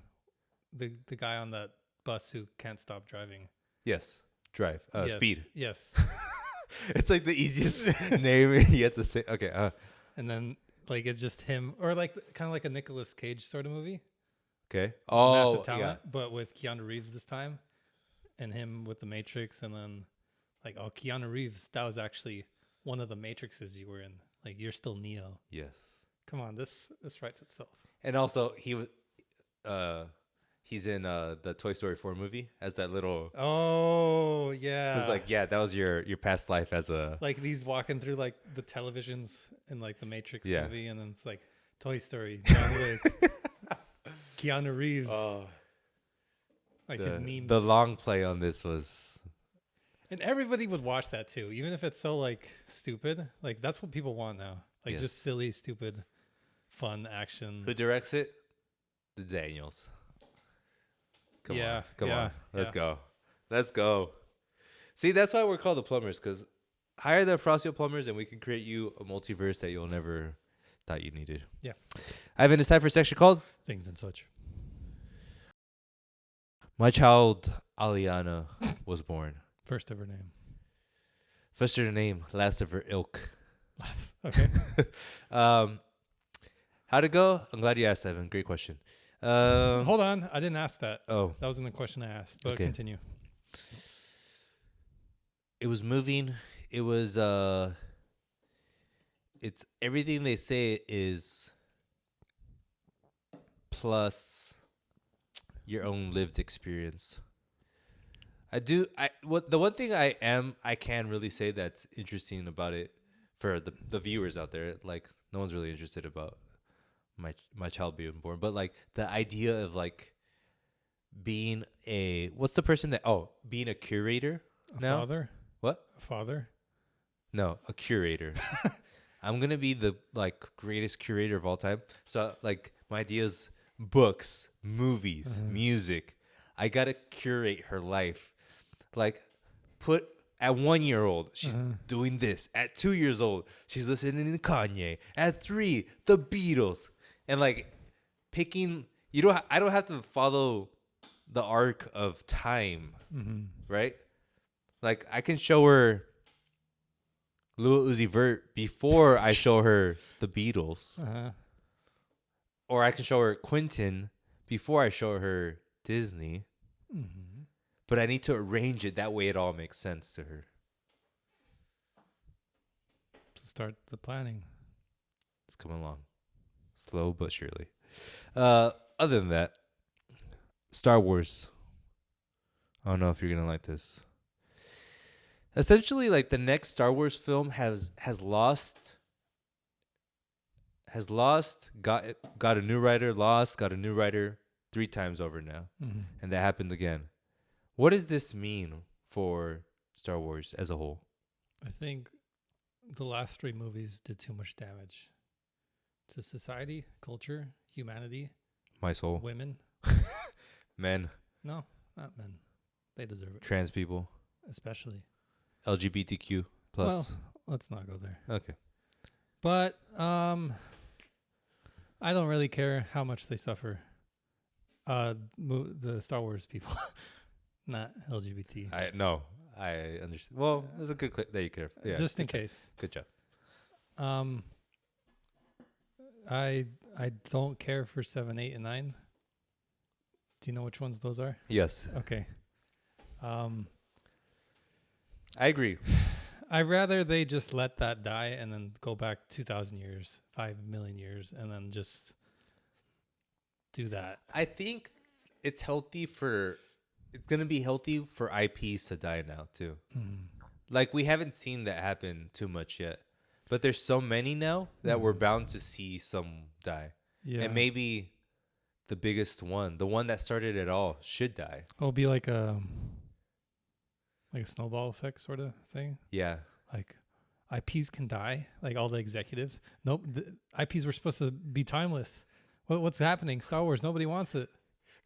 the guy on that bus who can't stop driving. yes. Drive, Yes, speed. Yes. It's like the easiest name you have to say. Okay, And then like it's just him, or like kind of like a Nicolas Cage sort of movie. okay. Oh, Massive talent, yeah. but with Keanu Reeves this time, and him with the Matrix, and then like, oh, Keanu Reeves, that was actually one of the Matrixes you were in. Like, you're still Neo. Yes. Come on, this writes itself. And also, he's in the Toy Story 4 movie as that little. Oh yeah. So it's like, yeah, that was your past life as a. like he's walking through like the televisions in like the Matrix Yeah. movie, and then it's like Toy Story, John Wick, Keanu Reeves. Like his memes. The long play on this was. And everybody would watch that too, even if it's so like stupid. Like that's what people want now. Like Yes. just silly, stupid, fun action. Who directs it? The Daniels. Come Yeah, on. Come yeah, on. Let's yeah. go. Let's go. See, that's why we're called the plumbers, because hire the Frostio plumbers and we can create you a multiverse that you'll never thought you needed. Yeah. Ivan, it's time for a section called Things and such. My Child Aliana Was Born. First ever name. First her name, last of her ilk. Last. Okay. How'd it go? I'm glad you asked, Evan. Great question. Hold on. I didn't ask that. Oh, That wasn't the question I asked. But Okay. continue. it was moving. It was it's everything they say is plus your own lived experience. The one thing I can really say that's interesting about it for the viewers out there, like no one's really interested about my child being born, but like the idea of like being being a curator A now. father? What? A father? No, a curator. I'm gonna be the like greatest curator of all time. So like my idea is books, movies, music. I gotta curate her life. Like put at 1 year old, she's doing this. At 2 years old, she's listening to Kanye. At 3, the Beatles. And like picking I don't have to follow the arc of time, right? Like I can show her Lil Uzi Vert before I show her the Beatles. Or I can show her Quentin before I show her Disney. But I need to arrange it that way it all makes sense to her. To start the planning. It's coming along. Slow but surely. Other than that, Star Wars. I don't know if you're going to like this. Essentially, like the next Star Wars film has lost, got a new writer, got a new writer 3 times over now, Mm-hmm. and that happened again. What does this mean for Star Wars as a whole? I think the last 3 movies did too much damage to society, culture, humanity, My soul, women. men, No, not men. They deserve it, trans people, especially. LGBTQ plus. Well, let's not go there. Okay. But I don't really care how much they suffer. The Star Wars people, not LGBT. I understand. Well, there's a good clip. There you go. Yeah, Just in good job. case. Good job. I don't care for 7, 8, and 9. Do you know which ones those are? Yes, Okay. I agree. I'd rather they just let that die and then go back 2,000 years, 5 million years, and then just do that. I think it's healthy for. It's gonna be healthy for IPs to die now too. Like we haven't seen that happen too much yet, but there's so many now that we're bound to see some die. Yeah. And maybe the biggest one, the one that started it all, should die. It'll be like a snowball effect sort of thing. Yeah. Like IPs can die, like all the executives. Nope, the IPs were supposed to be timeless. What's happening? Star Wars, nobody wants it.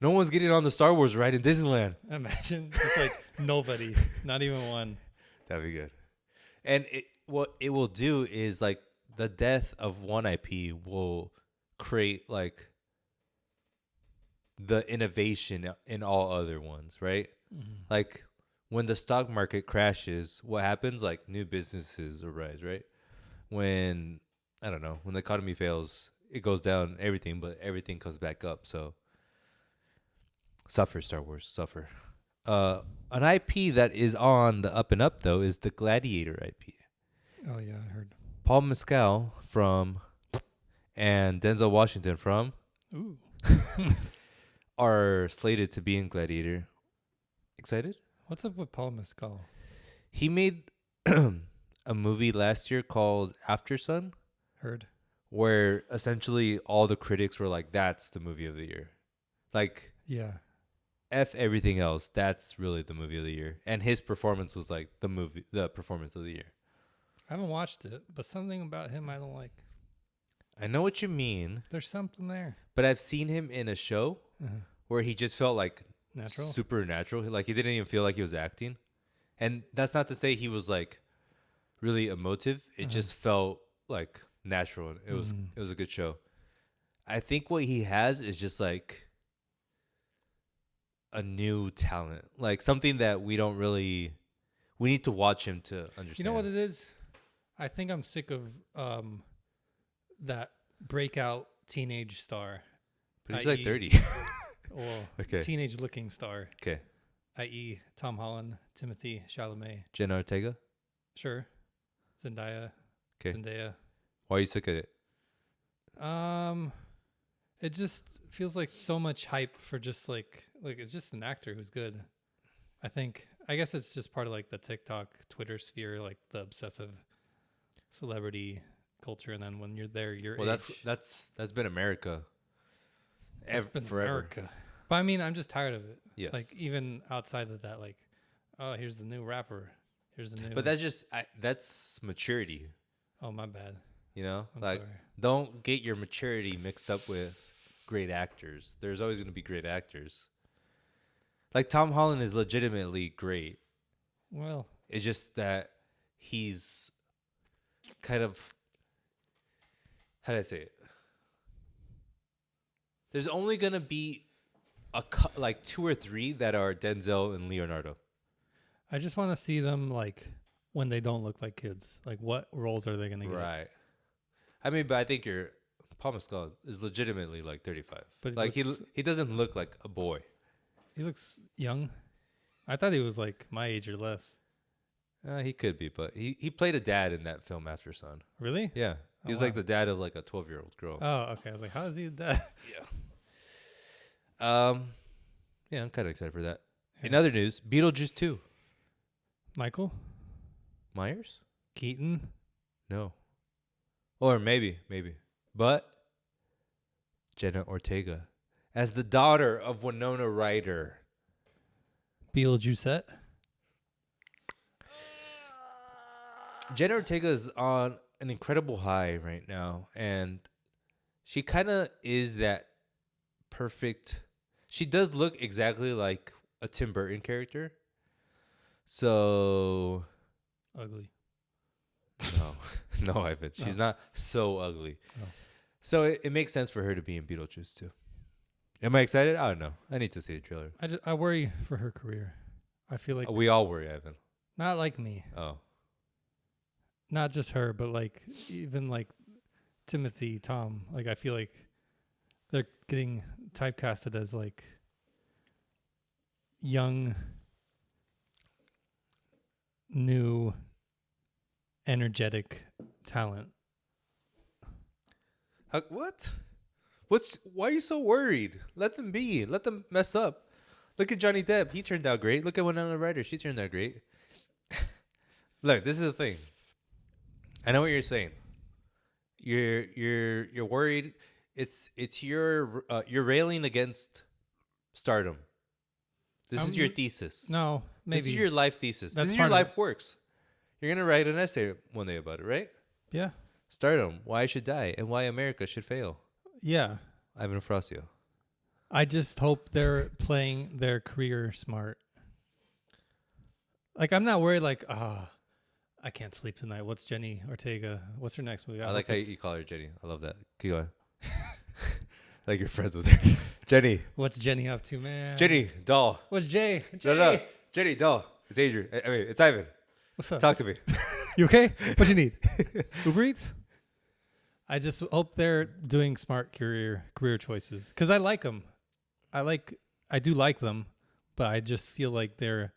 No one's getting on the Star Wars ride in Disneyland. Imagine just like nobody, not even one. That'd be good. And what it will do is like the death of one IP will create like the innovation in all other ones, right? Mm-hmm. Like when the stock market crashes, what happens? Like new businesses arise, right? When I don't know, when the economy fails, it goes down everything, but everything comes back up. So suffer, Star Wars, suffer. An IP that is on the up and up though is the Gladiator IP. Oh yeah, I heard. Paul Mescal from and Denzel Washington from Ooh. are slated to be in Gladiator. Excited? What's up with Paul Mescal? He made a movie last year called After Sun, Heard. where essentially all the critics were like, "That's the movie of the year." Like, Yeah. F everything else. That's really the movie of the year. And his performance was like the performance of the year. I haven't watched it, but something about him I don't like. I know what you mean, There's something there. but I've seen him in a show where he just felt like Natural. supernatural. Like he didn't even feel like he was acting. And that's not to say he was like really emotive. It just felt like natural. It was a good show. I think what he has is just like a new talent, like something that we need to watch him to understand. You know what it is? I think I'm sick of that breakout teenage star. But he's i.e. like 30. Well, Okay. teenage looking star, Okay. i.e. Tom Holland, Timothy Chalamet. Jenna Ortega. Sure. Zendaya. 'Kay. Zendaya. Why are you sick of it? It just feels like so much hype for just like it's just an actor who's good. I guess it's just part of like the TikTok, Twitter sphere, like the obsessive celebrity culture, and then when you're there, you're Well, that's been America. Forever. America. But I mean, I'm just tired of it. Yes. Like even outside of that, like, oh, here's the new rapper. Here's the new. But that's maturity. Oh, my bad. You know, I'm like sorry. don't get your maturity mixed up with great actors. There's always going to be great actors. Like Tom Holland is legitimately great. Well, It's just that he's kind of, how do I say it? There's only going to be like 2 or 3 that are Denzel and Leonardo. I just want to see them like when they don't look like kids. Like, what roles are they gonna get? Right. I mean, but I think Paul Mescal is legitimately like 35. But Like he doesn't look like a boy. He looks young. I thought he was like my age or less. He could be, but he played a dad in that film After Sun. Really? Yeah. Oh, He was wow. like the dad of like a 12-year-old girl. Oh, okay. I was like, how is he that? Yeah, I'm kind of excited for that. Yeah. In other news, Beetlejuice 2. Michael Myers? Keaton. No. Or maybe. But Jenna Ortega as the daughter of Winona Ryder. Beetlejuice. Jenna Ortega is on an incredible high right now, and she kind of is that perfect. She does look exactly like a Tim Burton character. So Ugly. no, no, Ivan. She's not so ugly. No. So it makes sense for her to be in Beetlejuice too. Am I excited? I don't know. I need to see the trailer. I worry for her career. I feel like We all worry, Ivan. not like me, Oh, not just her, but like even like Timothy, Tom. Like I feel like they're getting typecasted as like young, new, energetic talent. what? Why are you so worried? Let them be. Let them mess up. Look at Johnny Depp. He turned out great. Look at Winona Ryder. She turned out great. Look, this is the thing. I know what you're saying. You're worried. It's you're railing against stardom. This is your thesis. No, maybe This is your life thesis. That's This is your part of life works. You're gonna write an essay one day about it, right? Yeah, Stardom, why I should die, and why America should fail. yeah. Ivan Afrasio. I just hope they're playing their career smart. Like I'm not worried. Like I can't sleep tonight. What's Jenny Ortega? What's her next movie? I like hope how it's- you call her Jenny. I love that. Keep going. Like you're friends with her. Jenny. What's Jenny up to, man? Jenny, doll. What's Jay? No. Jenny, doll. It's Adrian. I mean, it's Ivan. What's up? Talk to me. You okay? What you need? Uber Eats? I just hope they're doing smart career choices because I like them. I do like them, but I just feel like they're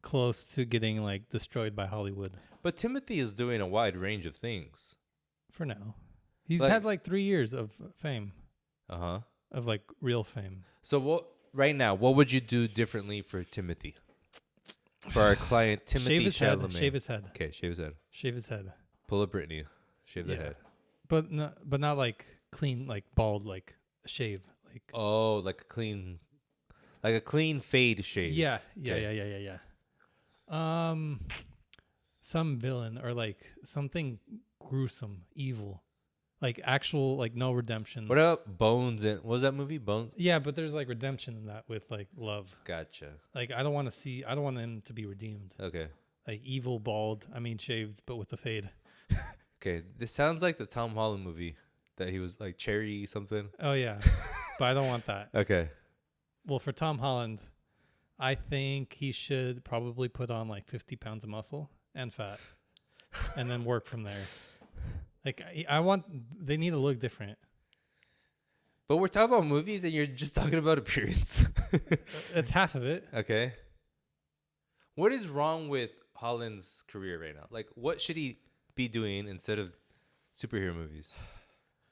close to getting like destroyed by Hollywood But Timothy is doing a wide range of things. for now. He's Like- had like 3 years of fame, Uh-huh. of like real fame. So right now, what would you do differently for Timothy? For our client, Timothy Shave his head. Chalamet. Shave his head. Okay, shave his head. Shave his head. Pull up Britney. Shave the Yeah. head. But not like clean, like bald, like shave. Like Oh, like a clean fade shave. yeah. Some villain or like something gruesome, evil, like actual, like no redemption. What about Bones and what was that movie? Bones? Yeah, but there's like redemption in that with like love. Gotcha. Like I don't want him to be redeemed. Okay. Like evil, bald. I mean shaved, but with the fade. Okay. This sounds like the Tom Holland movie that he was like Cherry something. Oh yeah, but I don't want that. Okay. Well, for Tom Holland, I think he should probably put on like 50 pounds of muscle and fat, and then work from there. Like they need to look different. But we're talking about movies and you're just talking about appearance. That's half of it. Okay. What is wrong with Holland's career right now? Like, what should he be doing instead of superhero movies?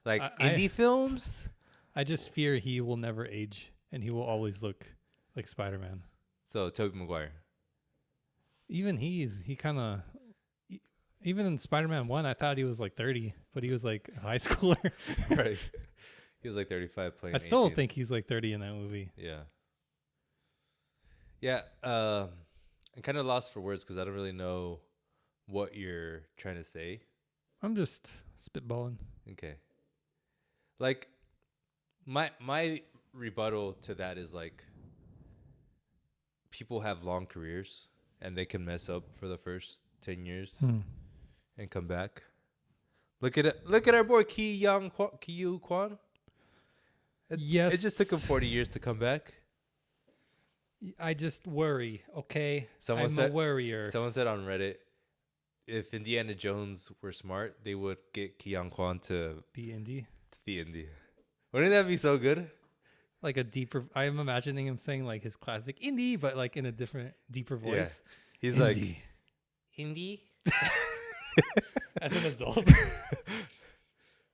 Like indie films? I just fear he will never age, and he will always look like Spider-Man. So, Tobey Maguire. Even he kind of. Even in Spider-Man 1, I thought he was like 30, but he was like a high schooler. Right. He was like 35 playing I still 18. think he's like 30 in that movie. Yeah. Yeah. I'm kind of lost for words because I don't really know what you're trying to say. I'm just spitballing. Okay. Like, my rebuttal to that is like, people have long careers and they can mess up for the first 10 years and come back. Look at our boy Ki-Yu Kwan. Yes. It just took him 40 years to come back. I just worry, okay? Someone I'm said- a worrier. Someone said on Reddit, if Indiana Jones were smart, they would get Ki-Young Kwan to Be indie. be Indy. Wouldn't that be so good? Like a deeper, I'm imagining him saying like his classic indie, but like in a different, deeper voice. He's Indie. like, Indy? As an adult.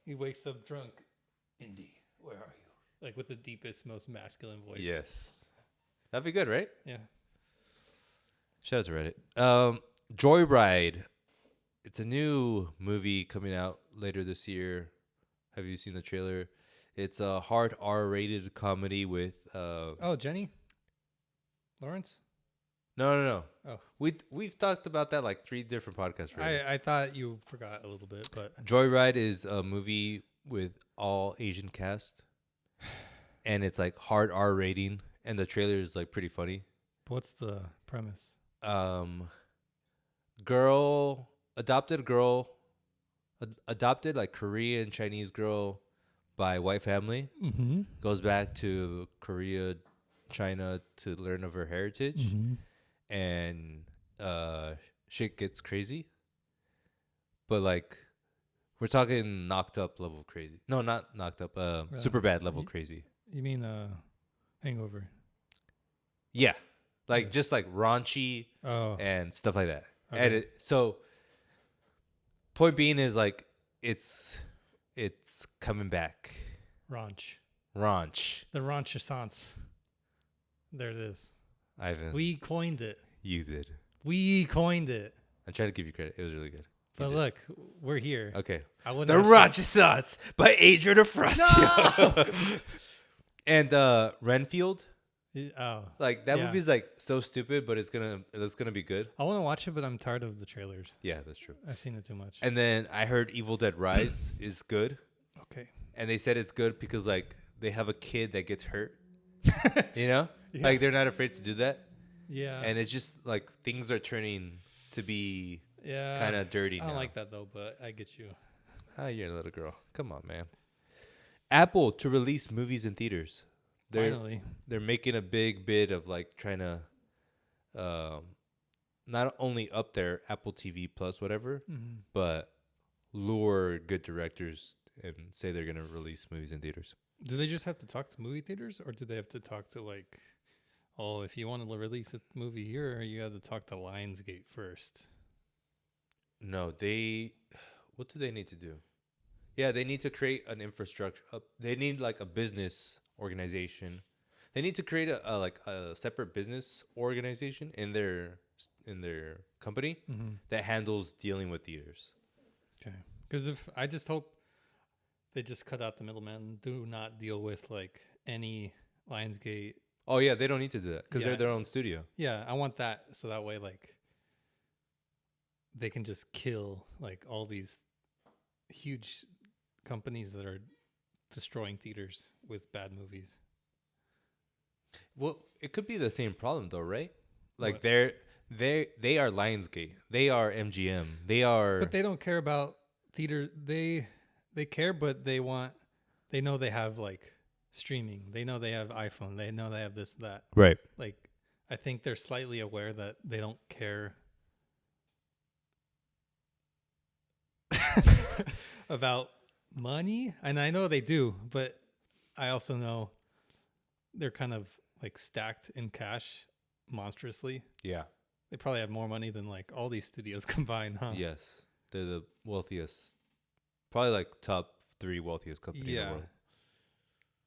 He wakes up drunk. Indie, where are you? Like with the deepest, most masculine voice. Yes. That'd be good, right? Yeah. Shout out to Reddit. Joyride. It's a new movie coming out later this year. Have you seen the trailer? It's a hard R-rated comedy with Oh, Jenny Lawrence. no. Oh, We've talked about that like 3 different podcasts already. I thought you forgot a little bit, but Joyride is a movie with all Asian cast, and it's like hard R rating, and the trailer is like pretty funny. what's the premise? Um, adopted girl, adopted like Korean Chinese girl by white family, Mm-hmm. goes back to Korea, China to learn of her heritage, Mm-hmm. and shit gets crazy. But like we're talking knocked up level crazy. No, not knocked up. Super bad level crazy. You mean Hangover? Yeah, like Yeah. just like raunchy Oh, and stuff like that. okay. And so point being is like it's coming back. Raunch. Raunch. The Raunchessance. There it is. Ivan, We coined it. you did. We coined it. I'm trying to give you credit. It was really good. But did. look, we're here. Okay. I wouldn't The have Raunchessance by Adrian Afrasio. And Renfield. Oh, Like that Yeah. movie's like so stupid, but it's gonna be good. I want to watch it, but I'm tired of the trailers. Yeah, that's true. I've seen it too much. And then I heard Evil Dead Rise is good, Okay. and they said it's good because like they have a kid that gets hurt. You know, Yeah. like they're not afraid to do that, Yeah. and it's just like things are turning to be Yeah. kind of dirty I now. don't like that though, but I get you. Ah, you're a little girl. Come on, man. Apple to release movies in theaters. Finally. They're making a big bid of like trying to not only up their Apple TV Plus whatever, Mm-hmm. but lure good directors and say they're gonna release movies in theaters. Do they just have to talk to movie theaters, or do they have to talk to like, oh, if you want to release a movie here, you have to talk to Lionsgate first? No, what do they need to do? Yeah, they need to create an infrastructure. They need like a business organization. They need to create a separate business organization in their company Mm-hmm. that handles dealing with theaters. Okay. Because if I just hope they just cut out the middleman, do not deal with like any Lionsgate. Oh yeah, they don't need to do that because Yeah. they're their own studio. Yeah, I want that so that way like they can just kill like all these huge companies that are destroying theaters with bad movies. Well, it could be the same problem though, right? Like What? they are Lionsgate, they are MGM, they are. But they don't care about theater. They care, but they know they have like streaming. They know they have iPhone. They know they have this, that. Right. Like, I think they're slightly aware that they don't care about money. And I know they do, but I also know they're kind of like stacked in cash monstrously. Yeah. They probably have more money than like all these studios combined, huh? Yes, they're the wealthiest, probably like top 3 wealthiest company in the world.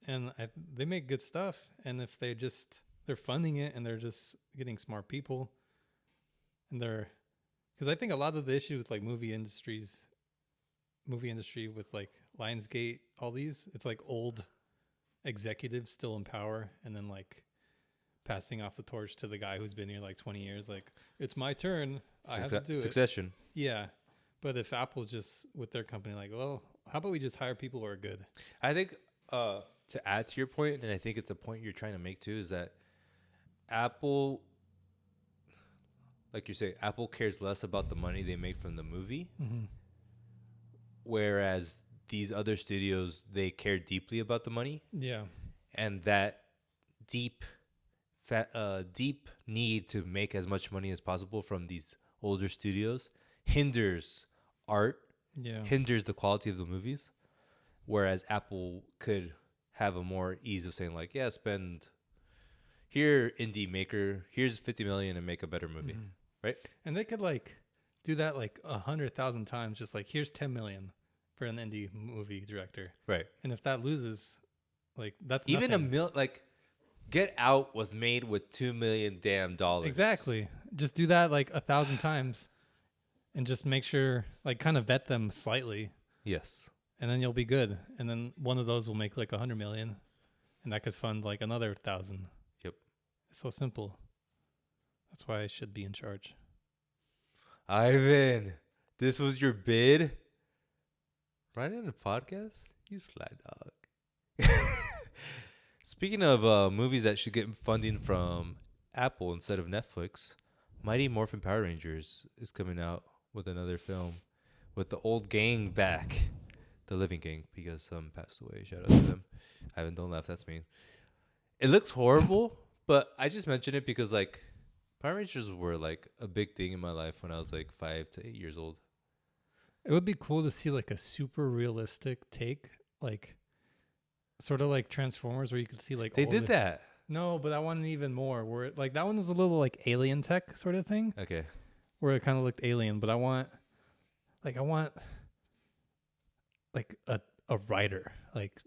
And they make good stuff. And if they're funding it and they're just getting smart people, and because I think a lot of the issue with like movie industry with like Lionsgate, all these, it's like old executives still in power, and then like passing off the torch to the guy who's been here like 20 years. Like, it's my turn. I have to do it. Succession. Yeah. But if Apple's just with their company, like, well, how about we just hire people who are good? I think to add to your point, and I think it's a point you're trying to make too, is that Apple, like you say, Apple cares less about the money they make from the movie, Mm-hmm. whereas these other studios, they care deeply about the money, Yeah. and that deep need to make as much money as possible from these older studios hinders art, Yeah. hinders the quality of the movies, whereas Apple could have a more ease of saying like, yeah, spend here, indie maker, here's 50 million and make a better movie. Mhm. Right? And they could like do that like 100,000 times. Just like, here's 10 million for an indie movie director. Right. And if that loses, like, that's Even nothing. like Get Out was made with $2 million damn dollars. Exactly. Just do that like 1,000 times and just make sure, like, kind of vet them slightly. Yes. and then you'll be good. And then one of those will make like 100 million, and that could fund like another 1,000. Yep. It's so simple. That's why I should be in charge. Ivan, this was your bid? Right in the podcast? You sly dog. Speaking of movies that should get funding from Apple instead of Netflix, Mighty Morphin Power Rangers is coming out with another film with the old gang back. The living gang, because some passed away. Shout out to them. Ivan, don't laugh. That's mean. It looks horrible, but I just mentioned it because, like, Power Rangers were, like, a big thing in my life when I was, like, 5 to 8 years old. It would be cool to see like a super realistic take, like sort of like Transformers, where you could see like They all did the- that. No, but I wanted even more. Where like that one was a little like alien tech sort of thing, Okay. where it kind of looked alien. But I want like a writer, like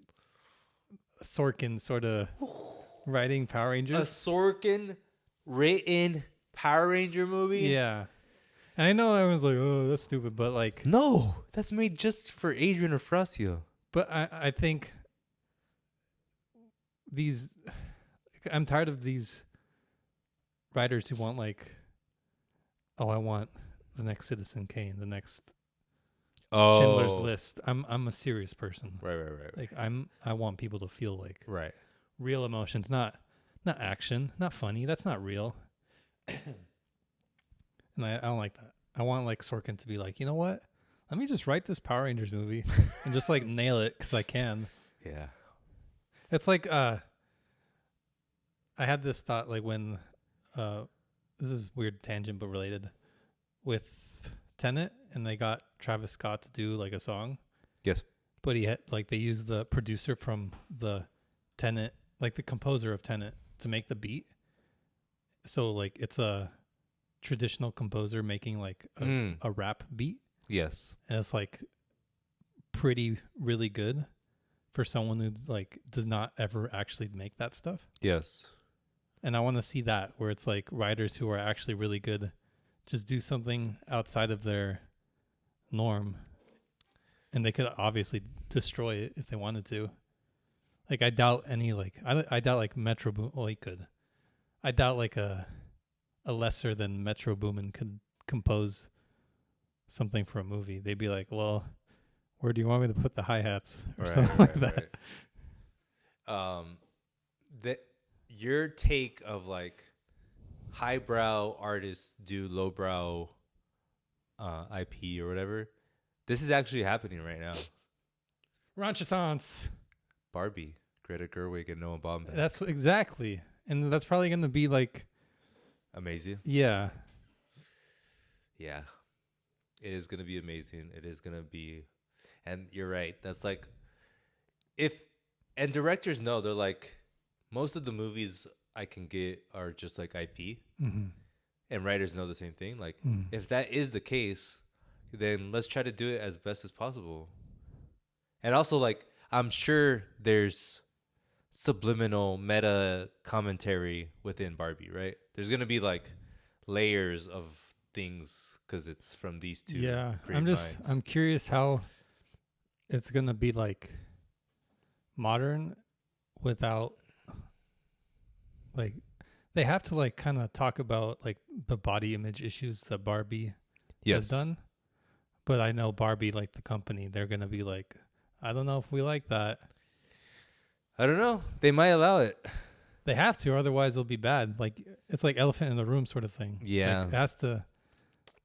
Sorkin sort of writing Power A Rangers. Sorkin written Power Ranger movie? Yeah, and I know everyone's like, oh, that's stupid, but like, No, that's made just for Adrian Efrasio. but I think I'm tired of these writers who want like, oh, I want the next Citizen Kane, the next Schindler's List. I'm a serious person. Right. Like I want people to feel like Right. real emotions, not action, not funny. That's not real. And I don't like that. I want like Sorkin to be like, you know what? Let me just write this Power Rangers movie and just like nail it because I can. Yeah. It's like I had this thought like when this is weird tangent but related with Tenet, and they got Travis Scott to do like a song. Yes. But he had like they used the producer from the Tenet, like the composer of Tenet, to make the beat. So like it's a traditional composer making like a rap beat, Yes. and it's like pretty really good for someone who like does not ever actually make that stuff. Yes. And I want to see that where it's like writers who are actually really good just do something outside of their norm, and they could obviously destroy it if they wanted to. Like I doubt any like I doubt like Metro Boom. Well, he could. I doubt like a lesser than Metro Boomin could compose something for a movie. They'd be like, well, where do you want me to put the hi-hats or something like that? That your take of like highbrow artists do lowbrow IP or whatever. This is actually happening right now. Renaissance. Barbie, Greta Gerwig, and Noah Baumbach. That's exactly. And that's probably going to be like, Amazing. yeah. Yeah. It is going to be amazing. It is going to be, and you're right. That's like, and directors know, they're like, most of the movies I can get are just like IP. Mm-hmm. And writers know the same thing. Like, if that is the case, then let's try to do it as best as possible. And also, like, I'm sure there's subliminal meta commentary within Barbie, right? There's going to be like layers of things because it's from these two. Yeah. great I'm minds. curious how it's going to be like modern without like, they have to like kind of talk about like the body image issues that Barbie has done. But I know Barbie, like the company, they're going to be like, I don't know if we like that. I don't know. They might allow it. They have to, otherwise it'll be bad. Like it's like elephant in the room sort of thing. Yeah. Like,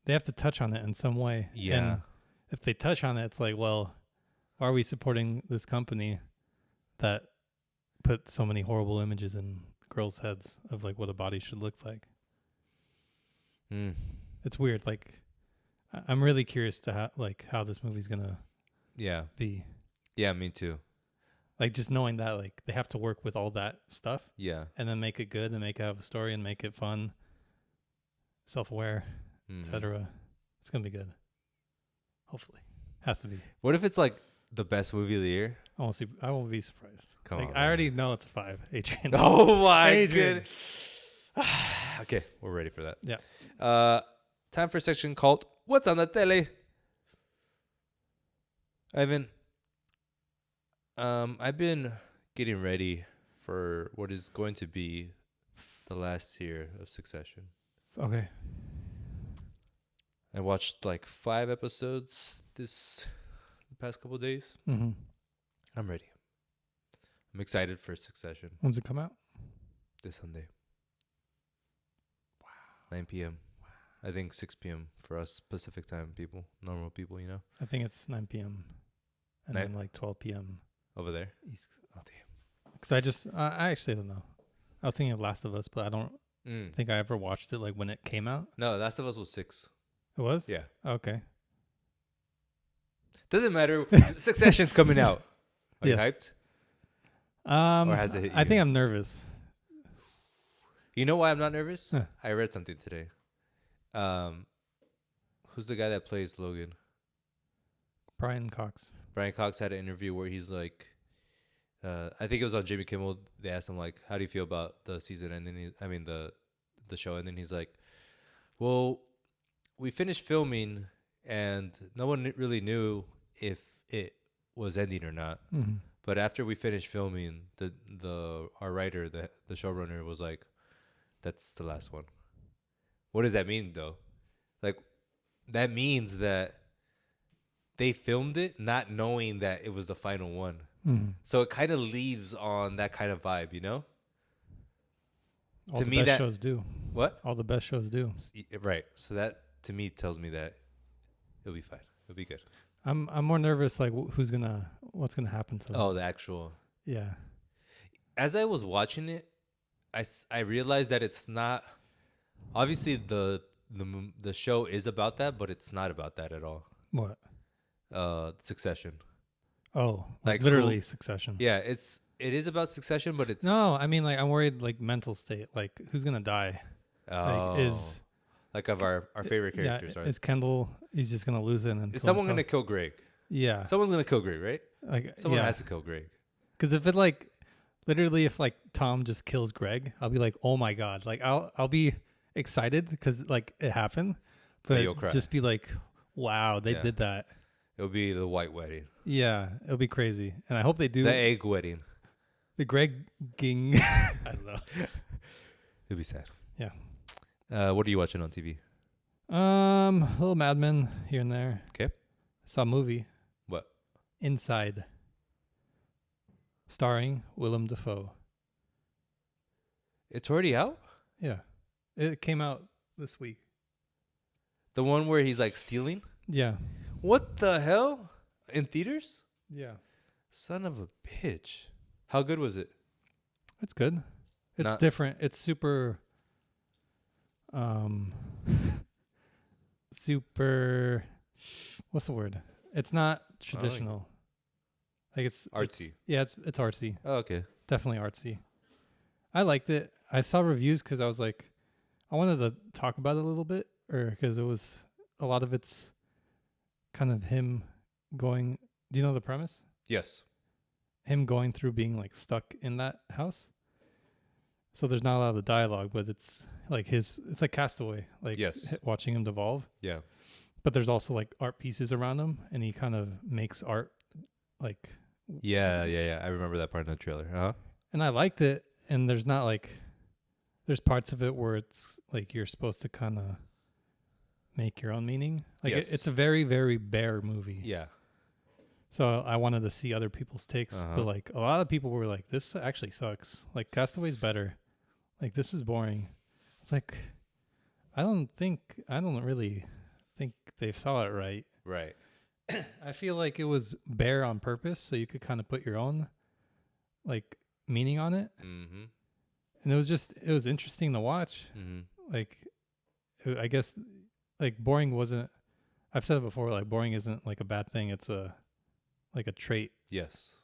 they have to touch on it in some way. Yeah. And if they touch on it, it's like, well, why are we supporting this company that put so many horrible images in girls' heads of like what a body should look like? It's weird. Like I'm really curious to how this movie's gonna be. Yeah, me too. Like just knowing that like they have to work with all that stuff. Yeah. And then make it good and make it have a story and make it fun, self-aware, etc. It's gonna be good. Hopefully, has to be. What if it's like the best movie of the year? I won't be surprised. Come like on, I already know it's a 5. Adrian. Oh my Adrian. goodness. Okay, we're ready for that. Yeah. Time for a section called "What's on the Tele." Ivan, I've been getting ready for what is going to be the last year of Succession. Okay. I watched like 5 episodes this the past couple days. Mm-hmm. I'm ready. I'm excited for Succession When's it come out? this Sunday. Wow. 9 p.m. I think 6 p.m. for us Pacific time people, normal people, you know, I think it's 9 p.m. and Nine- then like 12 p.m. over there. East. Oh, damn. Because I actually don't know. I was thinking of Last of Us, but I don't think I ever watched it like when it came out. No, Last of Us was 6. It was? Yeah. Okay. Doesn't matter. Succession's coming out. Are you Yes. hyped? Or has it hit I you? think I'm nervous. You know why I'm not nervous? Huh. I read something today. Who's the guy that plays Logan? Brian Cox. Brian Cox had an interview where he's like, I think it was on Jimmy Kimmel. They asked him like, "How do you feel about the season?" And then the show. And then he's like, "Well, we finished filming, and no one really knew if it was ending or not. Mm-hmm. But after we finished filming, our writer, the showrunner, was like, that's the last one." What does that mean though? Like, that means that they filmed it not knowing that it was the final one. Mm-hmm. So it kind of leaves on that kind of vibe, you know? All To the me, best that shows do. what? All the best shows do. Right. So that to me tells me that it'll be fine. It'll be good. I'm more nervous like what's gonna happen to them. Oh, the actual. Yeah. As I was watching it, I realized that it's not. Obviously, the show is about that, but it's not about that at all. What? Succession. Oh, like Like literally Succession. Yeah, it is about Succession, but it's No, I mean like I'm worried like mental state. Like who's gonna die? Oh, Like is like of our favorite characters, right? Is Kendall? He's just gonna lose it and then Is kill someone himself? gonna kill Greg? Yeah. Someone's gonna kill Greg, right? Like Someone yeah. has to kill Greg. Because if it like literally if like Tom just kills Greg, I'll be like, oh my god. Like I'll be excited because like it happened, but you'll cry. just be like, wow, they Yeah. did that. It'll be the white wedding, Yeah, it'll be crazy, and I hope they do the egg wedding. the Greg ging. I don't know. It'll be sad. Yeah. What are you watching on TV? A little Mad Men here and there. 'Kay. Saw a movie. What? Inside. Starring Willem Dafoe. It's already out. Yeah. It came out this week. The one where he's like stealing. Yeah. What the hell? In theaters? Yeah. Son of a bitch. How good was it? It's good. It's Not- different. It's super super what's the word? It's not traditional. Like it's Artsy. It's artsy. Oh, okay. Definitely artsy. I liked it. I saw reviews because I was like, I wanted to talk about it a little bit, or because it was a lot of it's kind of him going. Do you know the premise? Yes. Him going through being like stuck in that house. So there's not a lot of the dialogue, but it's like it's like Castaway, like Yes. watching him devolve. Yeah. But there's also like art pieces around him, and he kind of makes art like. Yeah. I remember that part in the trailer. Uh-huh. And I liked it. And there's not like, there's parts of it where it's like you're supposed to kind of make your own meaning. Like Yes. it's a very, very bare movie. Yeah. So I wanted to see other people's takes, Uh-huh. but like a lot of people were like, "This actually sucks. Like Castaway's better. Like this is boring." It's like, I don't really think they saw it right. Right. I feel like it was bare on purpose, so you could kind of put your own like meaning on it. Mm-hmm. And it was interesting to watch. Mm-hmm. Like, I guess, like boring wasn't. I've said it before. Like boring isn't like a bad thing. It's a trait. Yes.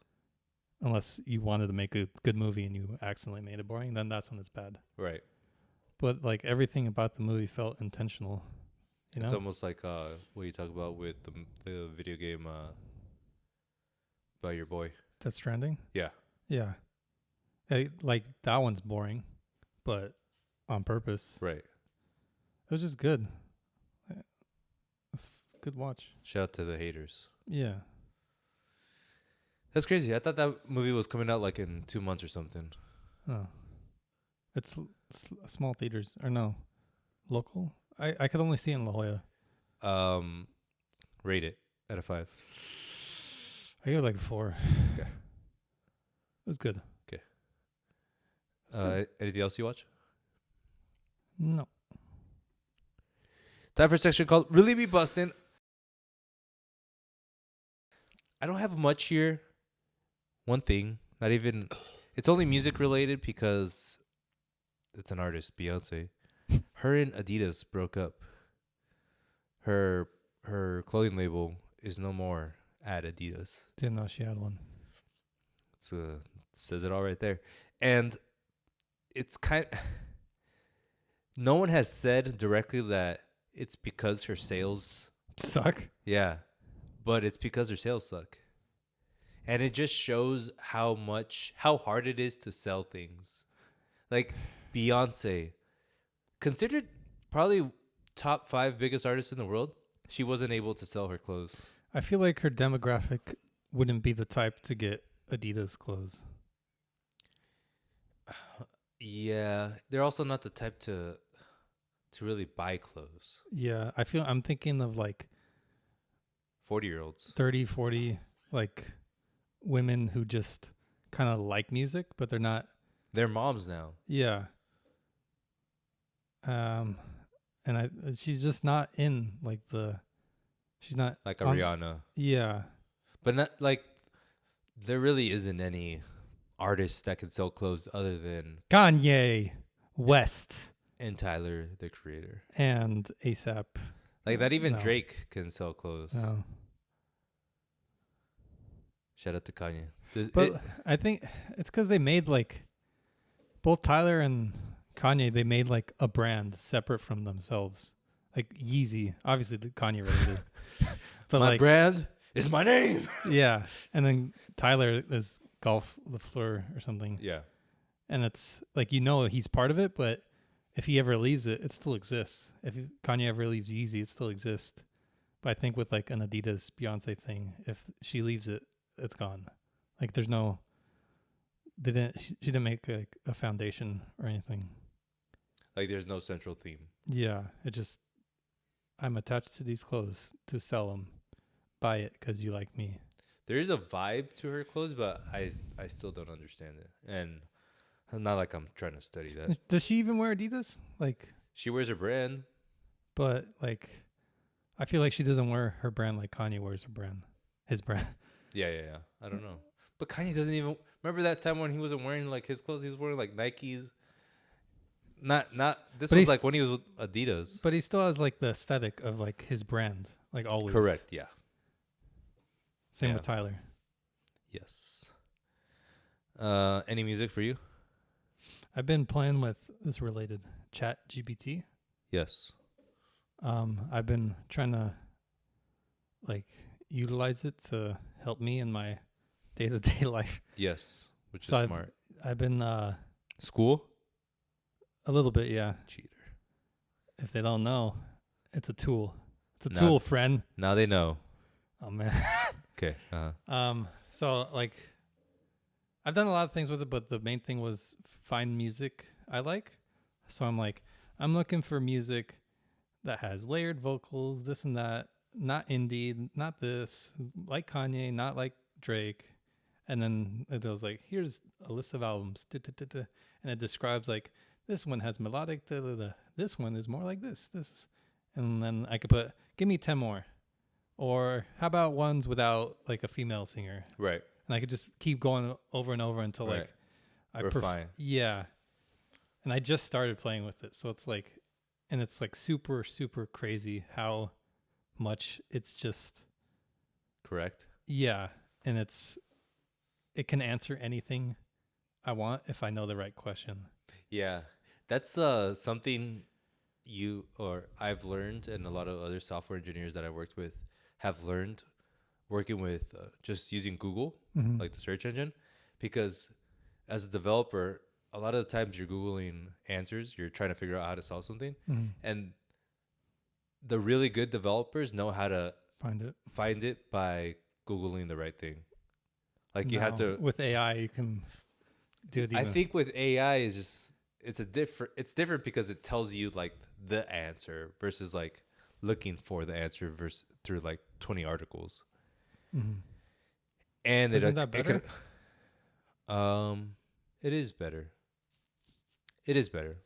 Unless you wanted to make a good movie and you accidentally made it boring, then that's when it's bad. Right. But like everything about the movie felt intentional. You know, It's almost like what you talk about with the video game by your boy. Death Stranding. Yeah. Yeah. Like that one's boring, but on purpose. Right. It was just good. It's a good watch. Shout out to the haters. Yeah. That's crazy. I thought that movie was coming out like in 2 months or something. Oh, it's small theaters or no local. I could only see it in La Jolla. Rate it out of 5. I give it like a 4. Okay. It was good. Okay. good. Anything else you watch? No. Time for a section called Really Be Bussin'. I don't have much here. One thing, not even. It's only music related because it's an artist, Beyonce. Her and Adidas broke up. Her clothing label is no more at Adidas. Didn't know she had one. Says it all right there. And it's no one has said directly that it's because her sales Suck. yeah, but it's because her sales suck. And it just shows how hard it is to sell things. Like Beyonce, considered probably top 5 biggest artists in the world, she wasn't able to sell her clothes. I feel like her demographic wouldn't be the type to get Adidas clothes. Yeah, they're also not the type to really buy clothes. Yeah, I'm thinking of like 40-year-olds. 30, 40 like women who just kind of like music, but they're not. They're moms now. Yeah. And she's just not in like she's not Like a on, Rihanna. Yeah. But not like there really isn't any artist that can sell clothes other than Kanye West and Tyler, the creator. and ASAP. Like that even No. Drake can sell clothes. No. Shout out to Kanye. But I think it's because they made like both Tyler and Kanye, they made like a brand separate from themselves. Like Yeezy, obviously the Kanye related. But my like brand is my name. yeah. And then Tyler is Golf LaFleur or something. Yeah. And it's like, he's part of it, but if he ever leaves it, it still exists. If Kanye ever leaves Yeezy, it still exists. But I think with like an Adidas Beyonce thing, if she leaves it, it's gone. Like there's no, she didn't make like a foundation or anything. Like there's no central theme. Yeah, I'm attached to these clothes to sell them. Buy it because you like me. There is a vibe to her clothes, but I still don't understand it. And not like I'm trying to study that. Does she even wear Adidas? Like, She wears her brand. but like, I feel like she doesn't wear her brand like Kanye wears his brand. Yeah. I don't know. But Kanye doesn't even remember that time when he wasn't wearing like his clothes. He was wearing like Nikes. Not. This But was he's- like when he was with Adidas. But he still has like the aesthetic of like his brand, like always. Correct. Yeah. Same Yeah. with Tyler. Yes. Any music for you? I've been playing with this related Chat GPT. Yes. I've been trying to like utilize it to help me in my day-to-day life. Yes. Which So is smart. I've been School? a little bit, yeah. Cheater. If they don't know, it's a tool. It's a Nah. tool, friend. Now they know. Oh man. Okay. So like I've done a lot of things with it, but the main thing was find music I like. So I'm looking for music that has layered vocals, this and that, not indie, not this, like Kanye, not like Drake. And then it was like, here's a list of albums, and it describes like this one has melodic, this one is more like this, and then I could put, give me 10 more. Or how about ones without like a female singer? Right. And I could just keep going over and over until Right. like I Refine. yeah. And I just started playing with it. So it's like, and it's like super, super crazy how much it's just, Correct. yeah. And it can answer anything I want if I know the right question. Yeah. That's something you or I've learned, and a lot of other software engineers that I've worked with have learned working with just using Google, Mm-hmm. like the search engine, because as a developer, a lot of the times you're Googling answers, you're trying to figure out how to solve something. Mm-hmm. And the really good developers know how to Find it. find it by Googling the right thing. Like you have No, to. with AI, you can do it I even. think with AI is just it's different because it tells you like the answer versus like looking for the answer versus through like 20 articles. Mhm. And Isn't that it better? can it is better. It is better.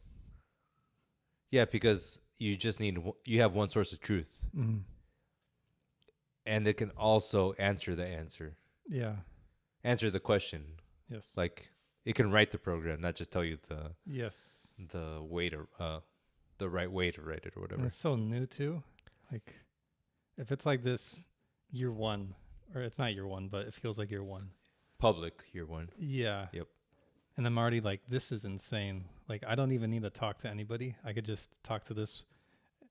Yeah, because you just you have one source of truth, Mhm. and it can also answer the Yeah. answer the question. Yes. Like it can write the program, not just tell you Yes. the way to the right way to write it or And whatever. it's so new too. Like if it's like this year one, or it's not year one, but it feels like year one. Public year one. Yeah. Yep. And I'm already like, this is insane. Like I don't even need to talk to anybody. I could just talk to this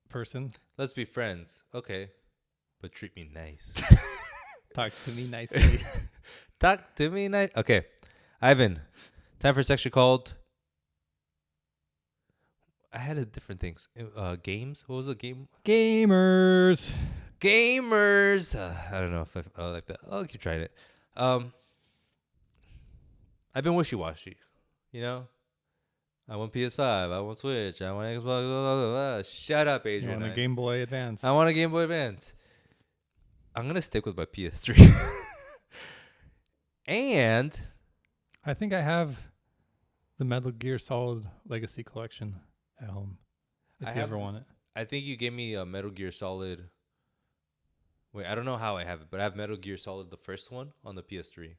person. Let's be friends. Okay. But treat me nice. Talk to me nicely. Talk to me nice. Okay. Ivan, time for a section called I had a different things. Games? What was the game? Gamers. Gamers. I don't know if I like that. I'll keep trying it. Um, I've been wishy washy. You know, I want PS5. I want Switch. I want Xbox. Blah, blah, blah, blah. Shut up, You Adrian. want a Game Boy Advance? I want a Game Boy Advance. I'm gonna stick with my PS3. And I think I have the Metal Gear Solid Legacy Collection at home. If I you have. ever want it. I think you gave me a Metal Gear Solid. Wait, I don't know how I have it, but I have Metal Gear Solid, the first one, on the PS3.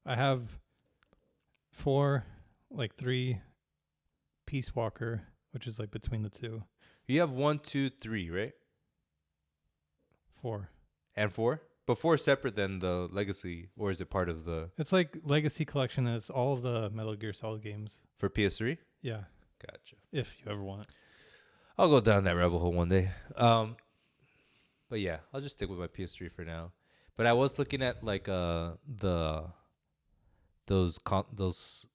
I have 4, like 3 Peace Walker, which is like between the two. You have 1, 2, 3, right? 4. And 4? But 4 is separate than the Legacy, or is it part of the It's like Legacy Collection, and it's all of the Metal Gear Solid games. for PS3? Yeah, Gotcha. if you ever want it. I'll go down that rabbit hole one day. But yeah, I'll just stick with my PS3 for now. But I was looking at like those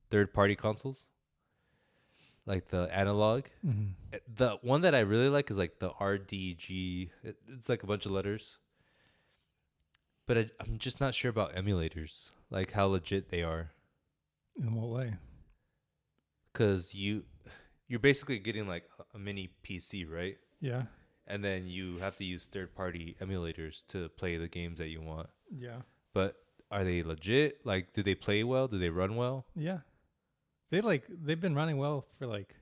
third party consoles, like the analog. Mm-hmm. The one that I really like is like the RDG. It's like a bunch of letters. But I'm just not sure about emulators, like how legit they are. In what way? Because you're basically getting like a mini PC, right? Yeah, And then you have to use third party emulators to play the games that you want. yeah, But are they legit? Like, do they play well? Do they run well? yeah. They've been running well for like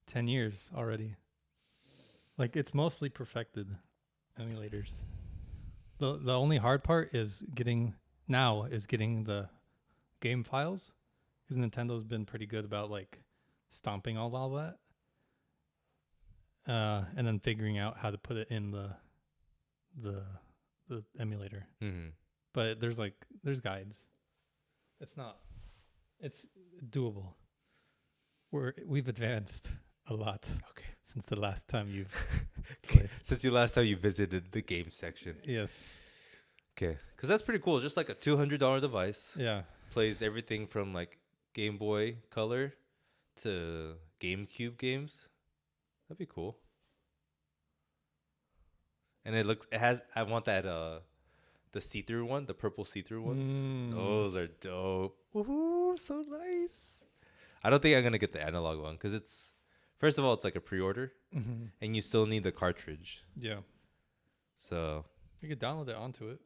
10 years already. Like it's mostly perfected emulators. The only hard part is getting the game files, because Nintendo's been pretty good about like stomping all that, and then figuring out how to put it in the emulator. Mm-hmm. But there's guides. It's doable. We've advanced a lot Okay. since the last time you've played. Since you last time you visited the game section. Yes. Okay. Because that's pretty cool. Just like a $200 device. Yeah. Plays everything from like Game Boy Color to GameCube games. That'd be cool. And I want that the see-through one, the purple see-through ones. Those are dope. Woohoo, so nice. I don't think I'm gonna get the analog one because it's first of all it's like a pre-order, Mm-hmm. and you still need the cartridge. Yeah. So You could download it onto it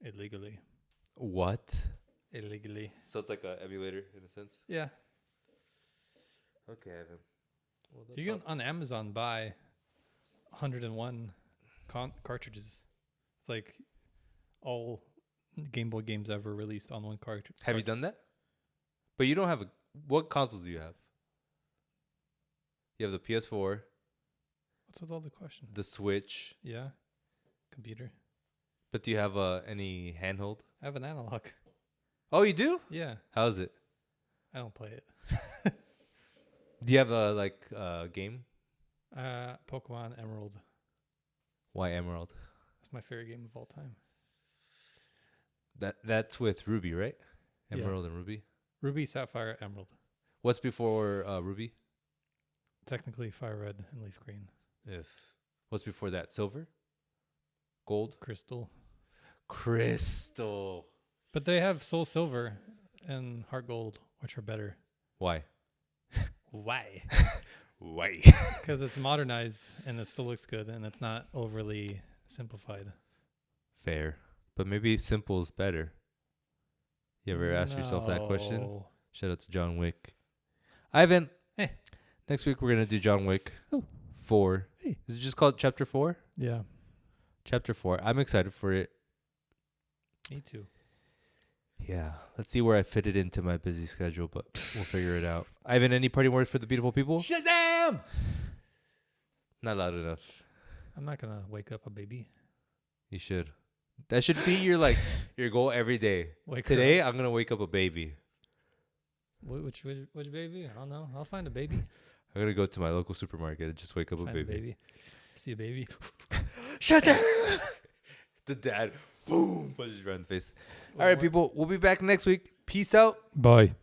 illegally. what? Illegally. So it's like a emulator in a sense. Yeah. Okay, Evan. Well, You can on Amazon buy 101 cartridges. It's like all Game Boy games ever released on one cartridge. Have you done that? But you don't have what consoles do you have? You have the PS4, What's with all the questions? the Switch, Yeah. Computer. but do you have any handheld? I have an analog. Oh, you do? Yeah. How's it? I don't play it. Do you have a game? Pokemon Emerald. Why Emerald? That's my favorite game of all time. That's with Ruby, right? Yeah. Emerald and Ruby. Ruby, Sapphire, Emerald. What's before Ruby? Technically Fire Red and Leaf Green. What's before that? Silver, gold, Crystal. Crystal. But they have Soul Silver and Heart Gold, which are better. Why? Why? Why? Because it's modernized and it still looks good and it's not overly simplified. Fair. But maybe simple is better. You ever ask yourself that question? No. Shout out to John Wick. Ivan, Eh. next week we're going to do John Wick Oh. 4. Hey. Is it just called Chapter 4? Yeah, Chapter 4. I'm excited for it. me too. Yeah. Let's see where I fit it into my busy schedule, but we'll figure it out. Ivan, any parting words for the beautiful people? Shazam! Not loud enough. I'm not going to wake up a baby. You should. That should be your goal every day. Wake Today, her I'm going to wake up a baby. up. Which baby? I don't know. I'll find a baby. I'm going to go to my local supermarket and just wake up a Find baby. See a baby. Shazam! The dad, boom, punches you right in the face. All right, people. We'll be back next week. Peace out. Bye.